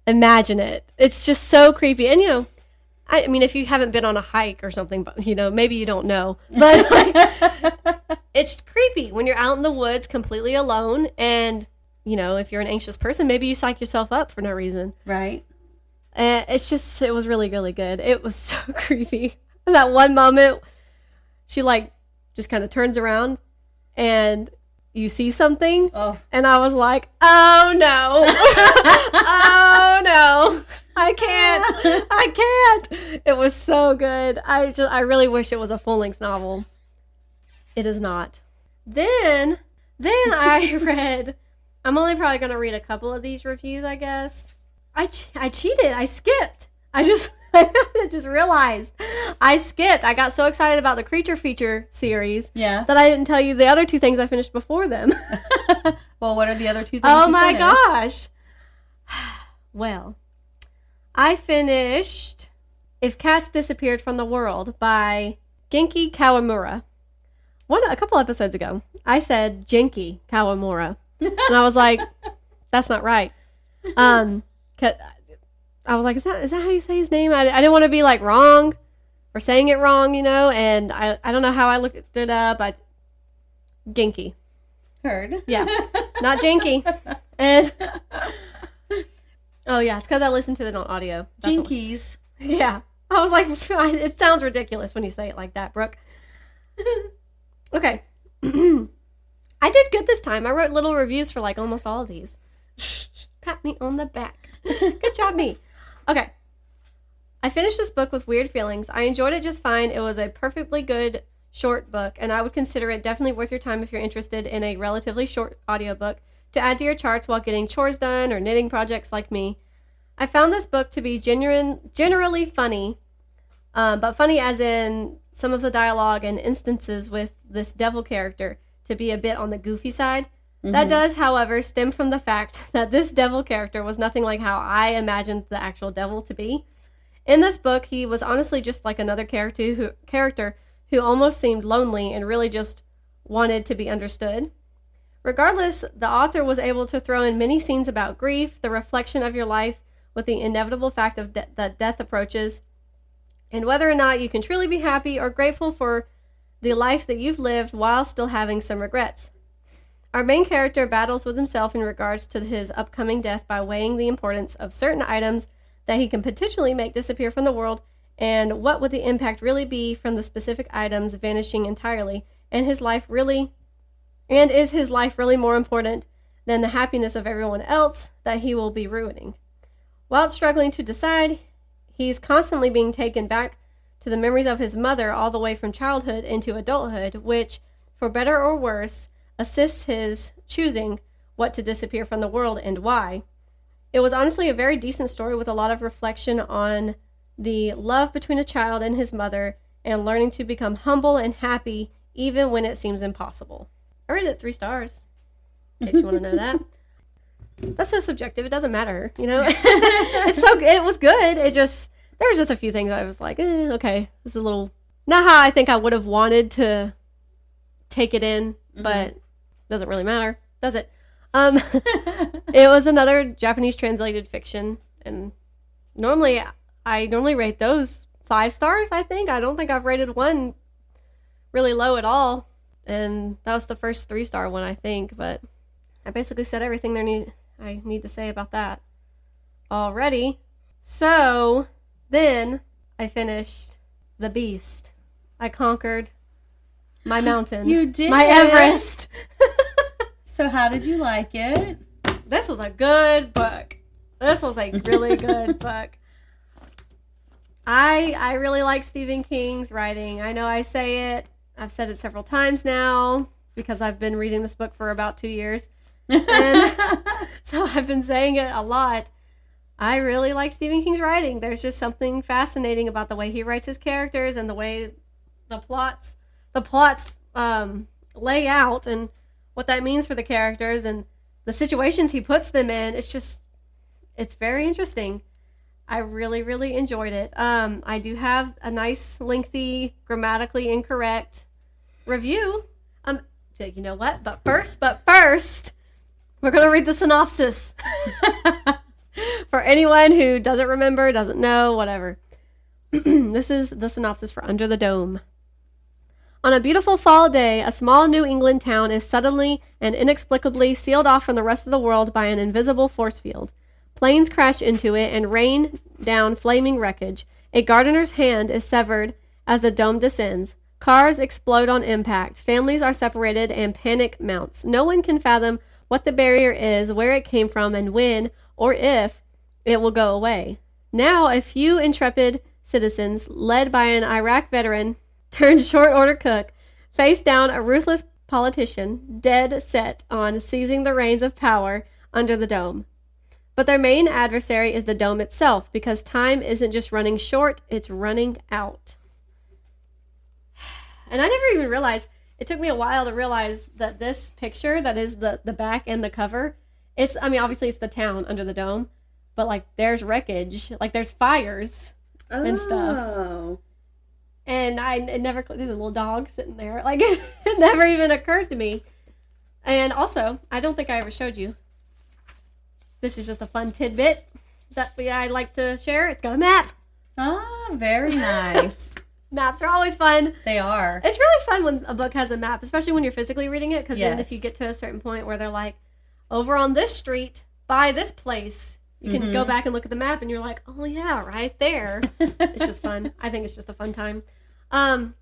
imagine it. It's just so creepy. And you know, I mean, if you haven't been on a hike or something, but you know, maybe you don't know, but like, it's creepy when you're out in the woods completely alone. And you know, if you're an anxious person, maybe you psych yourself up for no reason. Right. And it was really, really good. It was so creepy. That one moment, she like just kind of turns around and you see something. Oh. And I was like, oh no. Oh no. I can't. It was so good. I really wish it was a full-length novel. It is not. Then I read, I'm only probably going to read a couple of these reviews, I guess. I cheated. I skipped. I just realized I skipped. I got so excited about the creature feature series that I didn't tell you the other 2 things I finished before them. Well, what are the other 2 things Oh my gosh. Well, I finished If Cats Disappeared from the World by Genki Kawamura. A couple episodes ago, I said Genki Kawamura. And I was like, that's not right. I was like, is that how you say his name? I didn't want to be like wrong or saying it wrong, you know, and I don't know how I looked it up. Genki. Heard. Yeah. Not Genki. And oh yeah, it's because I listened to it on audio. Jinkies. Yeah. I was like, it sounds ridiculous when you say it like that, Brooke. Okay. I did good this time. I wrote little reviews for like almost all of these. Pat me on the back. Good job, me. Okay. I finished this book with weird feelings. I enjoyed it just fine. It was a perfectly good short book, and I would consider it definitely worth your time if you're interested in a relatively short audiobook to add to your charts while getting chores done or knitting projects like me. I found this book to be generally funny, but funny as in some of the dialogue and instances with this devil character to be a bit on the goofy side. Mm-hmm. That does, however, stem from the fact that this devil character was nothing like how I imagined the actual devil to be. In this book, he was honestly just like another character who almost seemed lonely and really just wanted to be understood. Regardless, the author was able to throw in many scenes about grief, the reflection of your life with the inevitable fact of that death approaches, and whether or not you can truly be happy or grateful for the life that you've lived while still having some regrets. Our main character battles with himself in regards to his upcoming death by weighing the importance of certain items that he can potentially make disappear from the world, and what would the impact really be from the specific items vanishing entirely, and is his life really more important than the happiness of everyone else that he will be ruining? While struggling to decide, he's constantly being taken back to the memories of his mother all the way from childhood into adulthood, which, for better or worse, assists his choosing what to disappear from the world and why. It was honestly a very decent story with a lot of reflection on the love between a child and his mother and learning to become humble and happy even when it seems impossible. I rated it 3 stars, in case you want to know that. That's so subjective. It doesn't matter, you know? It was good. There was just a few things I was like, okay, this is a little, not how I think I would have wanted to take it in, but doesn't really matter, does it? It was another Japanese translated fiction, and I normally rate those 5 stars, I think. I don't think I've rated one really low at all, and that was the first 3-star one, I think, but I basically said everything I need to say about that already. So then I finished The Beast. I conquered my mountain. You did. My Everest. So how did you like it? This was a good book. This was a really good book. I really like Stephen King's writing. I know I say it. I've said it several times now because I've been reading this book for about 2 years. And so I've been saying it a lot. I really like Stephen King's writing. There's just something fascinating about the way he writes his characters and the way the plots lay out and what that means for the characters and the situations he puts them in. It's very interesting. I really, really enjoyed it. I do have a nice, lengthy, grammatically incorrect review. So you know what? But first, we're going to read the synopsis. For anyone who doesn't remember, doesn't know, whatever. This is the synopsis for Under the Dome. On a beautiful fall day, a small New England town is suddenly and inexplicably sealed off from the rest of the world by an invisible force field. Planes crash into it and rain down flaming wreckage. A gardener's hand is severed as the dome descends. Cars explode on impact. Families are separated and panic mounts. No one can fathom what the barrier is, where it came from, and when, or if, it will go away. Now, a few intrepid citizens, led by an Iraq veteran turned short-order cook, face down a ruthless politician dead set on seizing the reins of power under the dome. But their main adversary is the dome itself, because time isn't just running short, it's running out. And I never even realized, it took me a while to realize that this picture, that is the back and the cover, obviously it's the town under the dome, but, like, there's wreckage, like, there's fires and stuff. And there's a little dog sitting there, like, it never even occurred to me. And also, I don't think I ever showed you. This is just a fun tidbit that I'd like to share. It's got a map. Ah, very nice. Maps are always fun. They are. It's really fun when a book has a map, especially when you're physically reading it, because then if you get to a certain point where they're like, over on this street, by this place, you can go back and look at the map, and you're like, oh yeah, right there. It's just fun. I think it's just a fun time. And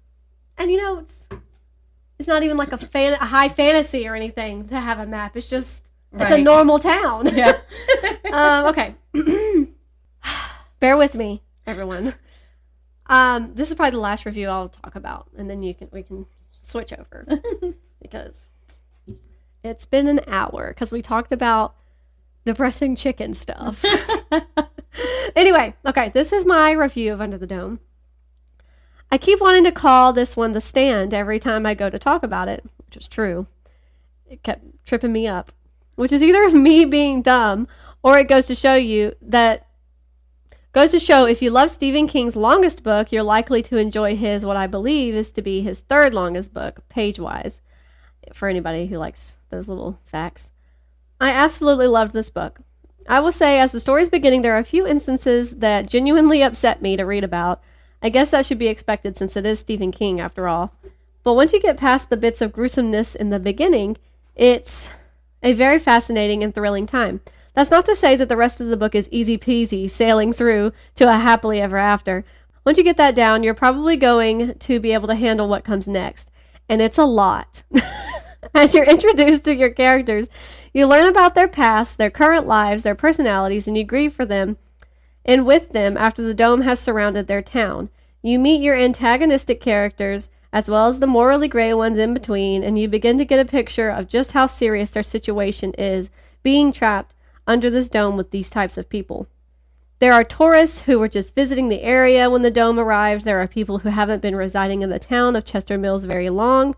you know, it's not even like a high fantasy or anything to have a map. It's just, it's a normal town. Yeah. Okay. Bear with me, everyone. This is probably the last review I'll talk about, and then we can switch over because it's been an hour because we talked about depressing chicken stuff. Anyway, okay, this is my review of Under the Dome. I keep wanting to call this one The Stand every time I go to talk about it, which is true. It kept tripping me up, which is either me being dumb or it goes to show if you love Stephen King's longest book, you're likely to enjoy his, what I believe is to be his third longest book, page-wise, for anybody who likes those little facts. I absolutely loved this book. I will say, as the story's beginning, there are a few instances that genuinely upset me to read about. I guess that should be expected since it is Stephen King, after all. But once you get past the bits of gruesomeness in the beginning, it's a very fascinating and thrilling time. That's not to say that the rest of the book is easy peasy sailing through to a happily ever after. Once you get that down, you're probably going to be able to handle what comes next. And it's a lot. As you're introduced to your characters, you learn about their past, their current lives, their personalities, and you grieve for them and with them after the dome has surrounded their town. You meet your antagonistic characters, as well as the morally gray ones in between, and you begin to get a picture of just how serious their situation is, being trapped under this dome with these types of people. There are tourists who were just visiting the area when the dome arrived. There are people who haven't been residing in the town of Chester Mills very long.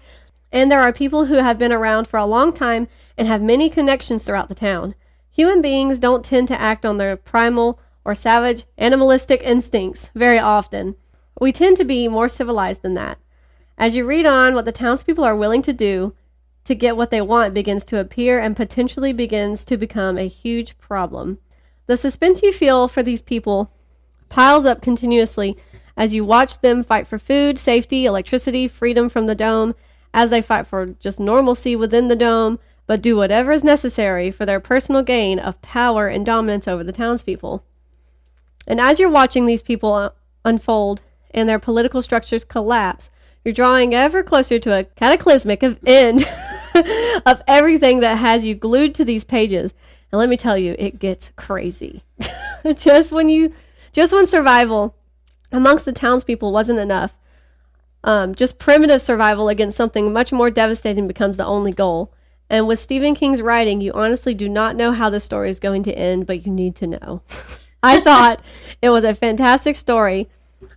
And there are people who have been around for a long time and have many connections throughout the town. Human beings don't tend to act on their primal or savage animalistic instincts very often. We tend to be more civilized than that. As you read on, what the townspeople are willing to do to get what they want begins to appear and potentially begins to become a huge problem. The suspense you feel for these people piles up continuously as you watch them fight for food, safety, electricity, freedom from the dome, as they fight for just normalcy within the dome, but do whatever is necessary for their personal gain of power and dominance over the townspeople. And as you're watching these people unfold and their political structures collapse, you're drawing ever closer to a cataclysmic end of everything that has you glued to these pages. And let me tell you, it gets crazy. just when survival amongst the townspeople wasn't enough, just primitive survival against something much more devastating becomes the only goal. And with Stephen King's writing, you honestly do not know how the story is going to end, but you need to know. I thought it was a fantastic story.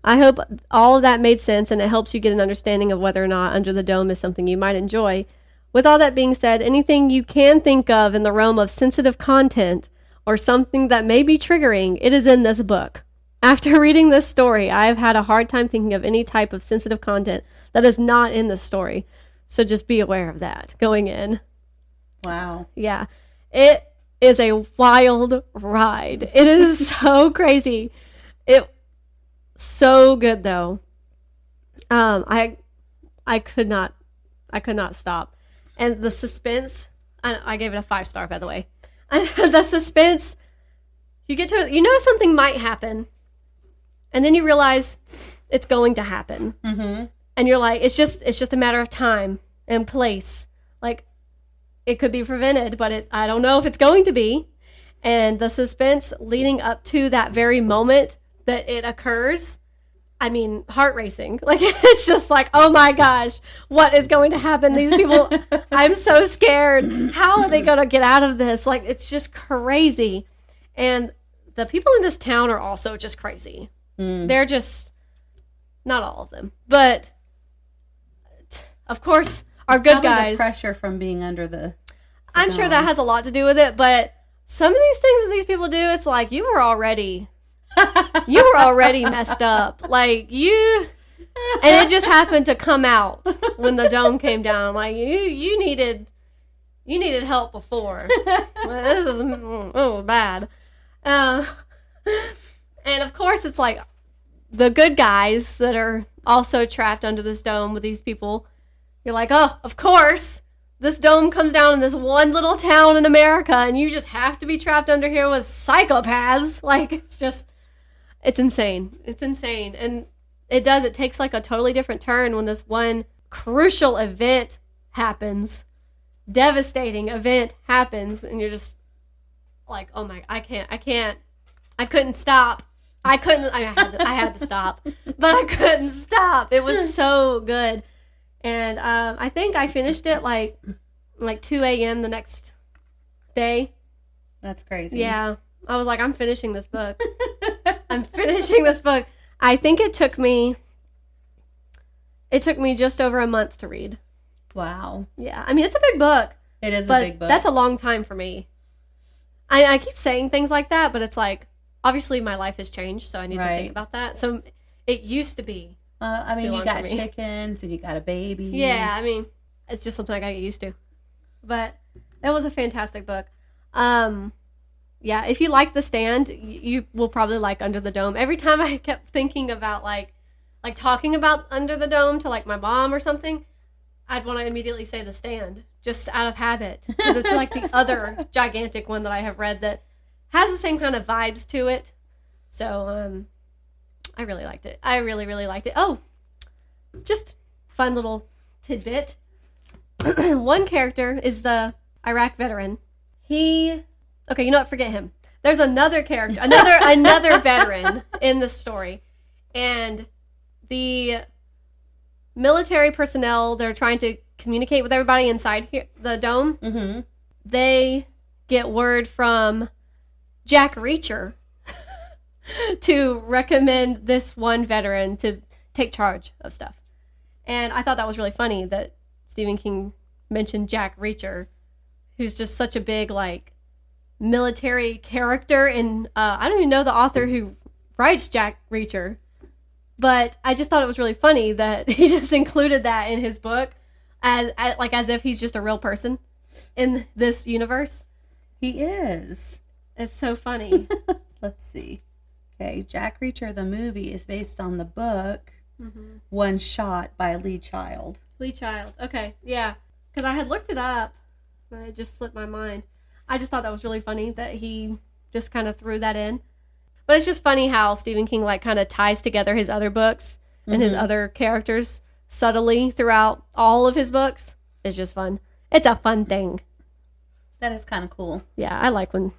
I hope all of that made sense and it helps you get an understanding of whether or not Under the Dome is something you might enjoy. With all that being said, anything you can think of in the realm of sensitive content or something that may be triggering, it is in this book. After reading this story, I have had a hard time thinking of any type of sensitive content that is not in this story. So just be aware of that going in. Wow. Yeah. It is a wild ride. It is so crazy. It so good though. I could not stop. And the suspense, I gave it a 5-star, by the way. The suspense, you know something might happen, and then you realize it's going to happen. Mm-hmm. And you're like, it's just a matter of time and place. Like, it could be prevented, but I don't know if it's going to be. And the suspense leading up to that very moment that it occurs, I mean, heart racing. Like, it's just like, oh my gosh, what is going to happen? These people, I'm so scared. How are they going to get out of this? Like, it's just crazy. And the people in this town are also just crazy. They're just, not all of them, but of course, our good guys. The pressure from being under the I'm sure that has a lot to do with it, but some of these things that these people do, it's like, you were already messed up. Like, and it just happened to come out when the dome came down. Like, you needed help before. Well, this is bad. And of course, it's like the good guys that are also trapped under this dome with these people. You're like, oh, of course, this dome comes down in this one little town in America, and you just have to be trapped under here with psychopaths. Like, it's insane. It's insane. And it takes like a totally different turn when this one crucial event happens, devastating event happens, and you're just like, oh my, I couldn't stop. I had to stop, but I couldn't stop. It was so good. And I think I finished it like 2 a.m. the next day. That's crazy. Yeah. I was like, I'm finishing this book. I'm finishing this book. I think it took me just over a month to read. Wow. Yeah. I mean, it's a big book. It is a big book. That's a long time for me. I keep saying things like that, but it's like, obviously my life has changed, so I need to think about that. So it used to be. I mean, you got chickens and you got a baby. Yeah, I mean, it's just something I got to get used to. But it was a fantastic book. Yeah, if you like The Stand, you will probably like Under the Dome. Every time I kept thinking about like talking about Under the Dome to like my mom or something, I'd want to immediately say The Stand, just out of habit, because it's like the other gigantic one that I have read that has the same kind of vibes to it. So I really liked it. I really, really liked it. Oh, just fun little tidbit. One character is the Iraq veteran. Okay, you know what? Forget him. there's another character, another veteran in the story. And the military personnel, they're trying to communicate with everybody inside here, the dome. Mm-hmm. They get word from Jack Reacher to recommend this one veteran to take charge of stuff. And I thought that was really funny that Stephen King mentioned Jack Reacher, who's just such a big, like, military character. And I don't even know the author who writes Jack Reacher, but I just thought it was really funny that he just included that in his book as if he's just a real person in this universe. He is. It's so funny. Let's see. Okay, Jack Reacher, the movie, is based on the book One Shot by Lee Child. Lee Child. Okay, yeah. Because I had looked it up, but it just slipped my mind. I just thought that was really funny that he just kind of threw that in. But it's just funny how Stephen King, like, kind of ties together his other books and his other characters subtly throughout all of his books. It's just fun. It's a fun thing. That is kind of cool. Yeah, I like when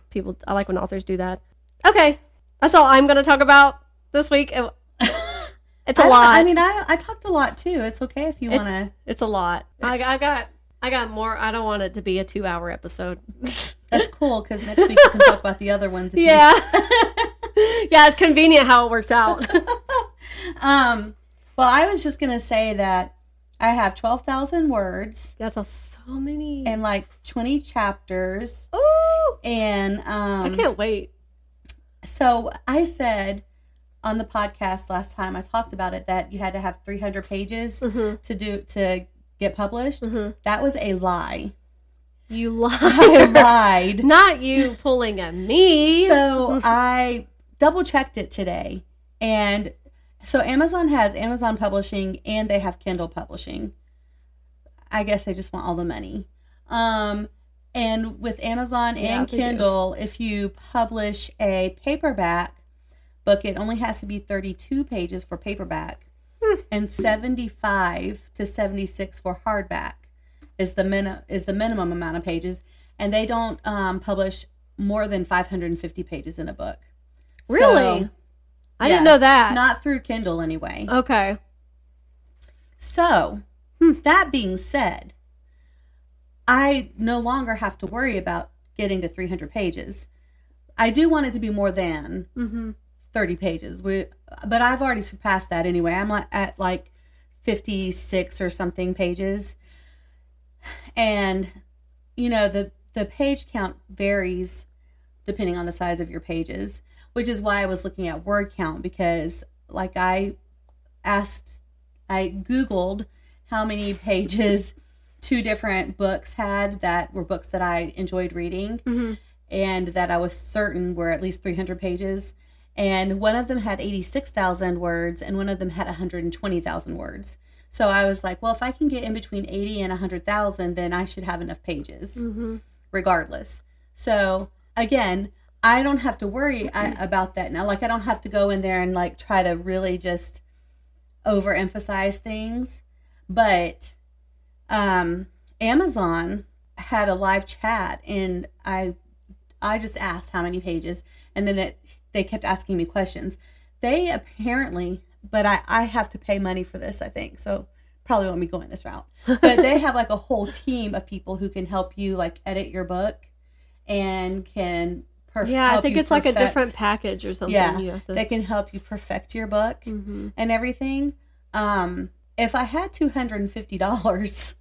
authors do that. Okay, that's all I'm going to talk about this week. It's a lot. I mean, I talked a lot too. It's okay if you want to. It's a lot. I got more. I don't want it to be a 2-hour episode. That's cool because next week you can talk about the other ones. Yeah. Yeah, it's convenient how it works out. Well, I was just going to say that I have 12,000 words. That's so many. And like 20 chapters. Ooh. And I can't wait. So I said on the podcast last time I talked about it that you had to have 300 pages to get published. That was a lie. You lied. I lied. Not you pulling at me. So I double checked it today. And so Amazon has Amazon Publishing and they have Kindle Publishing. I guess they just want all the money. And with Amazon and Kindle, if you publish a paperback book, it only has to be 32 pages for paperback and 75 to 76 for hardback is the minimum amount of pages. And they don't publish more than 550 pages in a book. Really? So, I didn't know that. Not through Kindle anyway. Okay. So, that being said, I no longer have to worry about getting to 300 pages. I do want it to be more than 30 pages. But I've already surpassed that anyway. I'm at like 56 or something pages. And, you know, the page count varies depending on the size of your pages, which is why I was looking at word count because, like, I Googled how many pages 2 different books had that were books that I enjoyed reading and that I was certain were at least 300 pages. And one of them had 86,000 words and one of them had 120,000 words. So I was like, well, if I can get in between 80 and 100,000, then I should have enough pages regardless. So again, I don't have to worry about that now. Like, I don't have to go in there and like try to really just overemphasize things. But Amazon had a live chat and I just asked how many pages and then they kept asking me questions. They apparently, but I have to pay money for this, I think. So probably won't be going this route. But they have like a whole team of people who can help you like edit your book and can I think it's like a different package or something. Yeah, they can help you perfect your book and everything. If I had $250,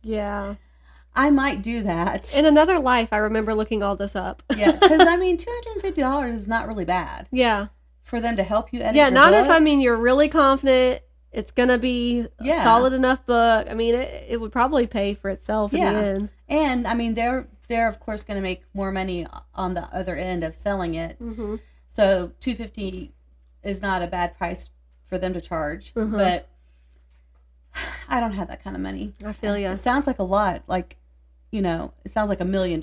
I might do that. In another life, I remember looking all this up. Yeah, because I mean, $250 is not really bad. Yeah. For them to help you edit your book. if you're really confident it's going to be a solid enough book. I mean, it would probably pay for itself in the end. And, I mean, they're of course going to make more money on the other end of selling it. So $250 is not a bad price for them to charge. But I don't have that kind of money. I feel you. It sounds like a lot. Like, you know, it sounds like $1 million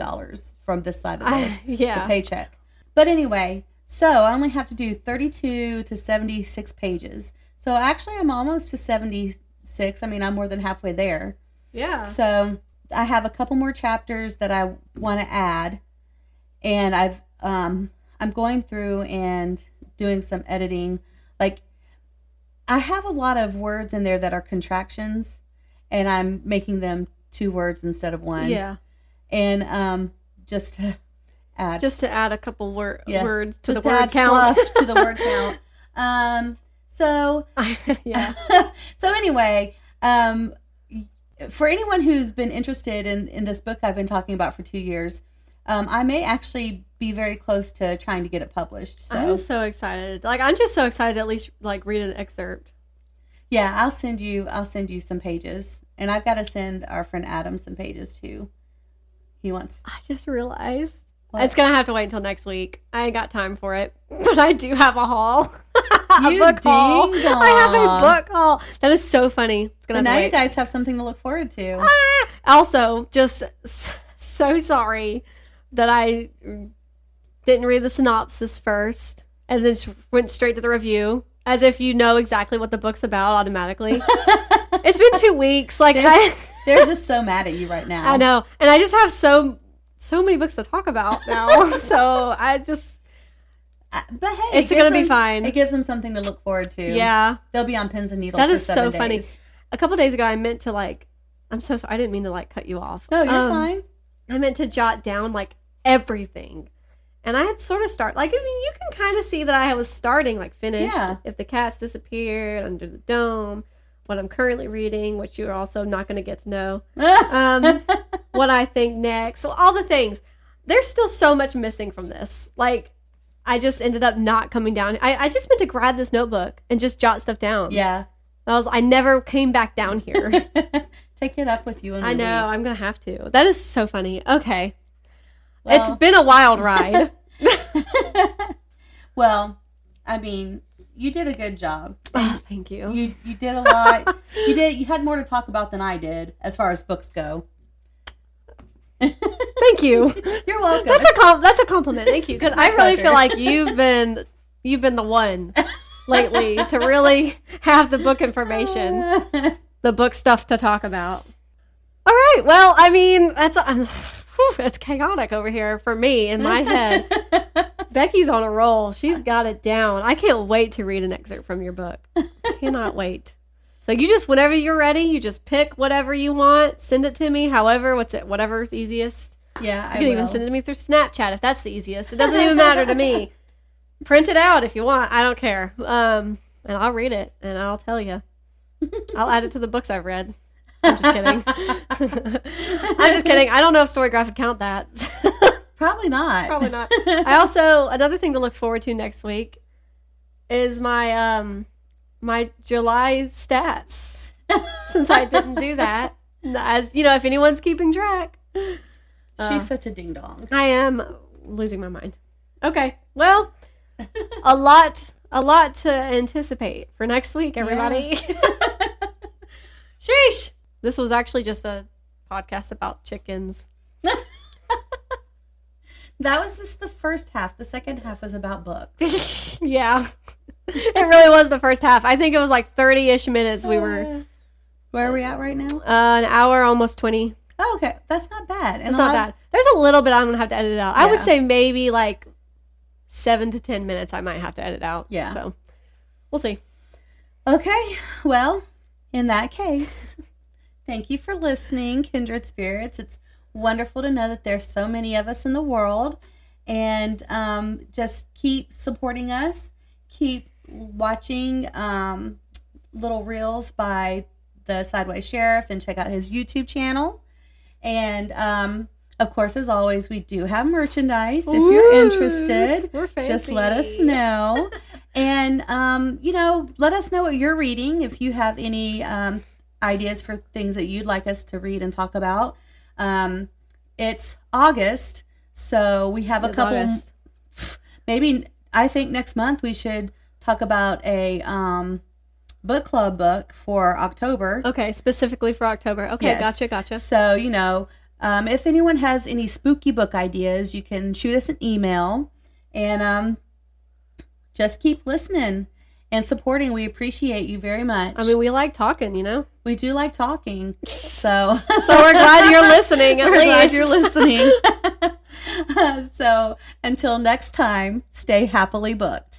from this side of the paycheck. But anyway, so I only have to do 32 to 76 pages. So actually I'm almost to 76. I mean, I'm more than halfway there. Yeah. So I have a couple more chapters that I want to add. And I'm I'm going through and doing some editing. Like, I have a lot of words in there that are contractions, and I'm making them 2 words instead of 1. Yeah. And just to add a couple words to the to word add count. fluff to the word count. So yeah. So anyway, for anyone who's been interested in this book I've been talking about for 2 years, I may actually be very close to trying to get it published. So I'm so excited. Like, I'm just so excited to at least like read an excerpt. Yeah, I'll send you some pages, and I've got to send our friend Adam some pages too. He wants. I just realized what? It's gonna have to wait until next week. I ain't got time for it, but I do have a haul. You book haul. ding-dong. I have a book haul. That is so funny. It's gonna But have to now wait. you guys have something to look forward to. Also, just so sorry that I didn't read the synopsis first and then went straight to the review, as if you know exactly what the book's about automatically. It's been 2 weeks. Like, They're just so mad at you right now. I know, and I just have so many books to talk about now. So I just. But hey, it's going to be fine. It gives them something to look forward to. Yeah. They'll be on pins and needles that for is 7 so funny. days. A couple days ago, I meant to I'm so sorry. I didn't mean to cut you off. No, you're fine. I meant to jot down everything. And I had sort of you can kind of see that I was starting, finished. Yeah. If the Cats Disappeared, Under the Dome, what I'm currently reading, which you're also not going to get to know. What I think next. So all the things. There's still so much missing from this. I just ended up not coming down. I just meant to grab this notebook and just jot stuff down. Yeah. I never came back down here. Take it up with you. And I know. leave. I'm going to have to. That is so funny. Okay. Well, It's been a wild ride. Well, I mean, you did a good job. Oh, thank you. You did a lot. You had more to talk about than I did as far as books go. Thank you. You're welcome. That's a compliment. Thank you, because I really feel like you've been the one lately to really have the book information, the book stuff to talk about. All right. Well, I mean, it's chaotic over here for me in my head. Becky's on a roll. She's got it down. I can't wait to read an excerpt from your book. Cannot wait. So you just, whenever you're ready, you just pick whatever you want, send it to me, whatever's easiest. Yeah, You can even send it to me through Snapchat if that's the easiest. It doesn't even matter to me. Print it out if you want. I don't care. And I'll read it, and I'll tell you. I'll add it to the books I've read. I'm just kidding. I'm just kidding. I don't know if Storygraph would count that. Probably not. Probably not. I also, another thing to look forward to next week is my July stats, since I didn't do that. As you know, if anyone's keeping track. She's such a ding dong. I am losing my mind. Okay, well, a lot to anticipate for next week, everybody. Yeah. Sheesh. This was actually just a podcast about chickens. That was just the first half. The second half was about books. Yeah. It really was the first half. I think it was 30-ish minutes we were. Where are we at right now? An hour, almost 20. Oh, okay. That's not bad. It's not bad. There's a little bit I'm going to have to edit out. Yeah. I would say maybe 7 to 10 minutes I might have to edit out. Yeah. So we'll see. Okay. Well, in that case, thank you for listening, Kindred Spirits. It's wonderful to know that there's so many of us in the world. And just keep supporting us. Keep watching little reels by the Sideways Sheriff and check out his YouTube channel. And of course, as always, we do have merchandise. If you're interested, we're fancy. Just let us know. And let us know what you're reading. If you have any ideas for things that you'd like us to read and talk about. It's August, so we have a couple. August. Maybe I think next month we should talk about a book club book for October. Okay, specifically for October. Okay, yes. Gotcha. So, if anyone has any spooky book ideas, you can shoot us an email and just keep listening and supporting. We appreciate you very much. I mean, we like talking, We do like talking. So we're glad you're listening, at least. We're glad you're listening. So until next time, stay happily booked.